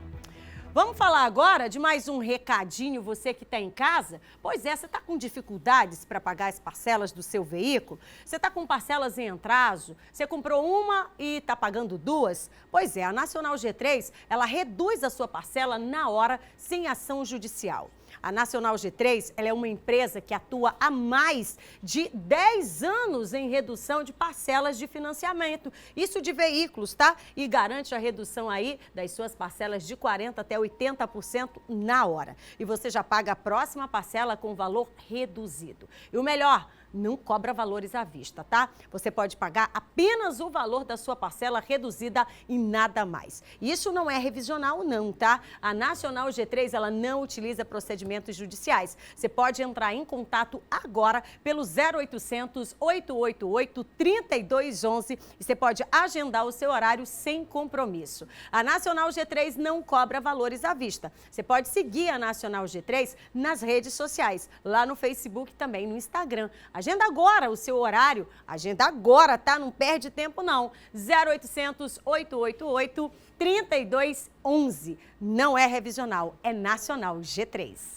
Vamos falar agora de mais um recadinho, você que está em casa. Pois é, você está com dificuldades para pagar as parcelas do seu veículo? Você está com parcelas em atraso? Você comprou uma e está pagando 2? Pois é, a Nacional G3, ela reduz a sua parcela na hora, sem ação judicial. A Nacional G3, ela é uma empresa que atua há mais de 10 anos em redução de parcelas de financiamento. Isso de veículos, tá? E garante a redução aí das suas parcelas de 40% até 80% na hora. E você já paga a próxima parcela com valor reduzido. E o melhor, não cobra valores à vista, tá? Você pode pagar apenas o valor da sua parcela reduzida e nada mais. Isso não é revisional não, tá? A Nacional G3, ela não utiliza procedimentos judiciais. Você pode entrar em contato agora pelo 0800 888 3211 e você pode agendar o seu horário sem compromisso. A Nacional G3 não cobra valores à vista. Você pode seguir a Nacional G3 nas redes sociais, lá no Facebook e também no Instagram. Agenda agora o seu horário, agenda agora, tá? Não perde tempo não. 0800 888 3211. Não é revisional, é Nacional G3.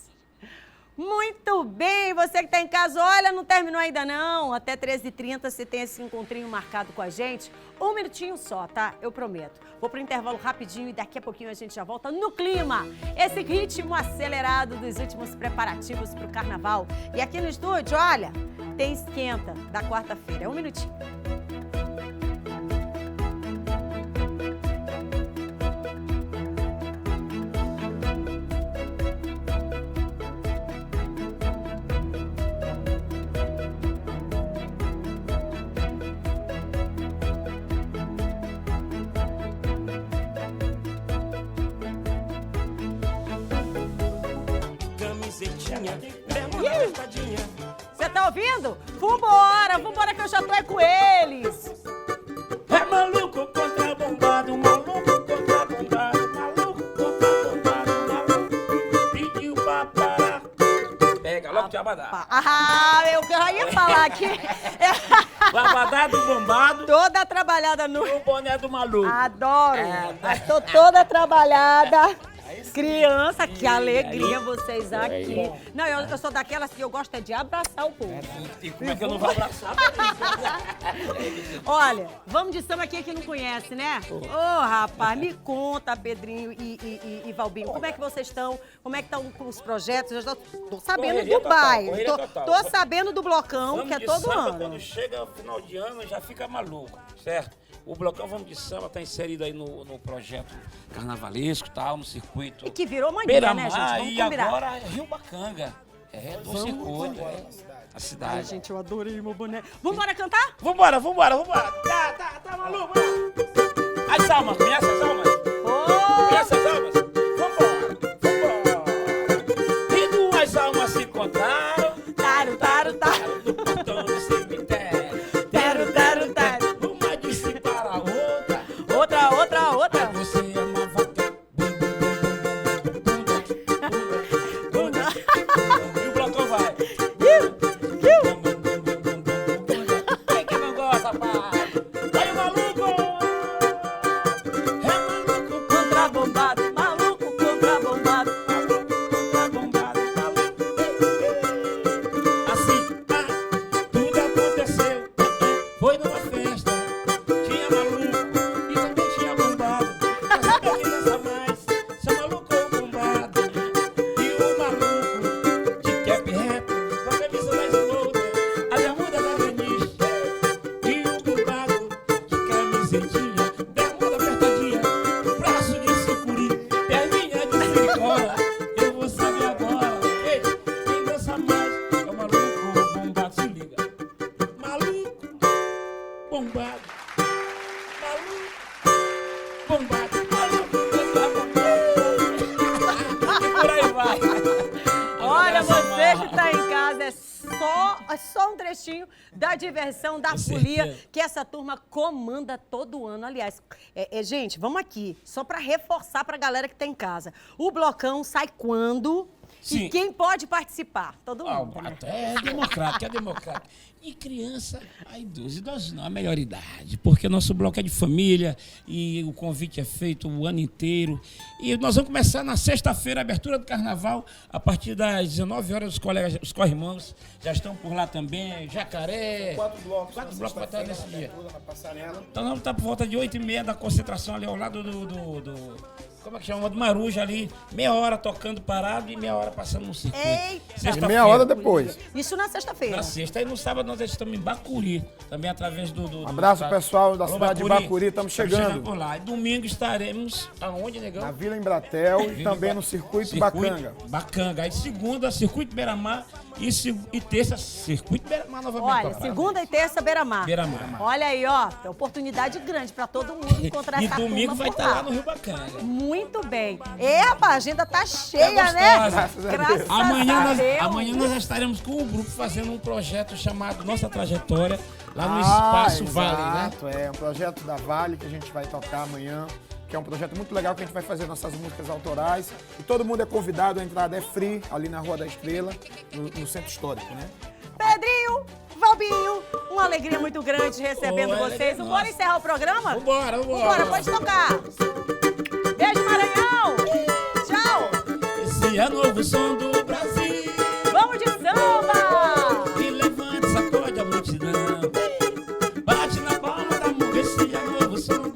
Muito bem, você que está em casa, olha, não terminou ainda não. Até 13h30 você tem esse encontrinho marcado com a gente. 1 minutinho só, tá? Eu prometo. Vou pro intervalo rapidinho e daqui a pouquinho a gente já volta no clima. Esse ritmo acelerado dos últimos preparativos para o carnaval. E aqui no estúdio, olha, tem esquenta da quarta-feira. 1 minutinho. Você tá ouvindo? Vambora que eu já tô aí com eles. É maluco contra bombado, maluco contra bombado, maluco contra bombado, maluco pediu pra parar. Pega logo de abadá. Eu já ia falar aqui. O abadá do bombado. Toda trabalhada no... E o boné do maluco. Adoro. Tô toda trabalhada. Criança, que alegria vocês aqui. Não, eu sou daquelas que eu gosto de abraçar o povo. E como é que eu não vou abraçar? Olha, vamos de samba aqui que não conhece, né? Ô, rapaz, me conta, Pedrinho e Valbinho, como é que vocês estão? Como é que estão com os projetos? Eu já tô sabendo do bairro. Tô sabendo do blocão, que é todo ano. Quando chega o final de ano, já fica maluco, certo? O Blocão Vamos de Samba está inserido aí no projeto carnavalesco, tal, no circuito. E que virou mania, né, gente? Vamos e combinar. Agora Rio Bacanga. Do circuito, a cidade. Ai, gente, eu adorei meu boné. Vambora cantar? Vambora. Tá maluco? As almas, conhece as almas? Conhece as almas? Vambora. E duas almas se encontraram. Taro. No portão do cemitério. Taro. Uma disse para a outra. Outra. Você é uma vaca. E o Blocão vai. Quem que não gosta, pai? Vai o maluco! É maluco contra bombado. Maluco contra bombado. Assim, tudo aconteceu. Foi numa festa. Tinha maluco e também tinha bombado. Pra saber quem dança mais, se é maluco ou bombado. E o maluco de cap rap, com a camisa da Slaughter, a bermuda da Venice. E o bombado de camisetinha, bermuda apertadinha, braço de sucuri, perninha de silicona. Eu vou saber agora, ei, quem dança mais é o maluco ou bombado. Se liga, maluco, bombado. Bombado, maluco, e por aí vai. Olha, você que tá em casa, é só só um trechinho da diversão, da folia que essa turma comanda todo ano. Aliás, gente, vamos aqui, só para reforçar para a galera que tá em casa. O blocão sai quando? Sim. E quem pode participar? Todo mundo, né? É democrático. E criança a idoso. Idosos não, a melhor idade. Porque o nosso bloco é de família e o convite é feito o ano inteiro. E nós vamos começar na sexta-feira, a abertura do carnaval, a partir das 19 horas, os colegas, os corrimãos já estão por lá também. Jacaré. 4 blocos vai estar nesse dia. Então nós vamos estar por volta de 8h30 da concentração ali ao lado como é que chama? Do Maruja ali, meia hora tocando parado e meia hora passando no circuito. Eita! E meia hora depois. Isso na sexta-feira. Na sexta. E no sábado nós estamos em Bacuri, também através do abraço pessoal da cidade de Bacuri, estamos chegando. Por lá. E domingo estaremos aonde, negão? Na Vila Embratel e também no Circuito Bacanga. Bacanga. Aí segunda, Circuito Beira-Mar e terça, Circuito Beira-Mar novamente. Olha, segunda e terça, Beira-Mar. Olha aí, ó, tem oportunidade grande para todo mundo encontrar essa turma. E domingo vai estar lá no Rio Bacanga. Muito bem. Rapaz, a agenda tá cheia, né? Graças a Deus. Amanhã nós estaremos com o grupo fazendo um projeto chamado Nossa Trajetória, lá no Espaço Vale, né? Exato, é um projeto da Vale que a gente vai tocar amanhã, que é um projeto muito legal que a gente vai fazer nossas músicas autorais. E todo mundo é convidado, a entrada é free, ali na Rua da Estrela, no Centro Histórico, né? Pedrinho, Valbinho, uma alegria muito grande recebendo vocês. Bora encerrar o programa? Vambora. Vambora, pode tocar. Beijo, Maranhão. Tchau. Esse é o novo som do Brasil. Vamos de samba. E levante, sacode a multidão. Bate na palma da mão, esse é o novo som do Brasil.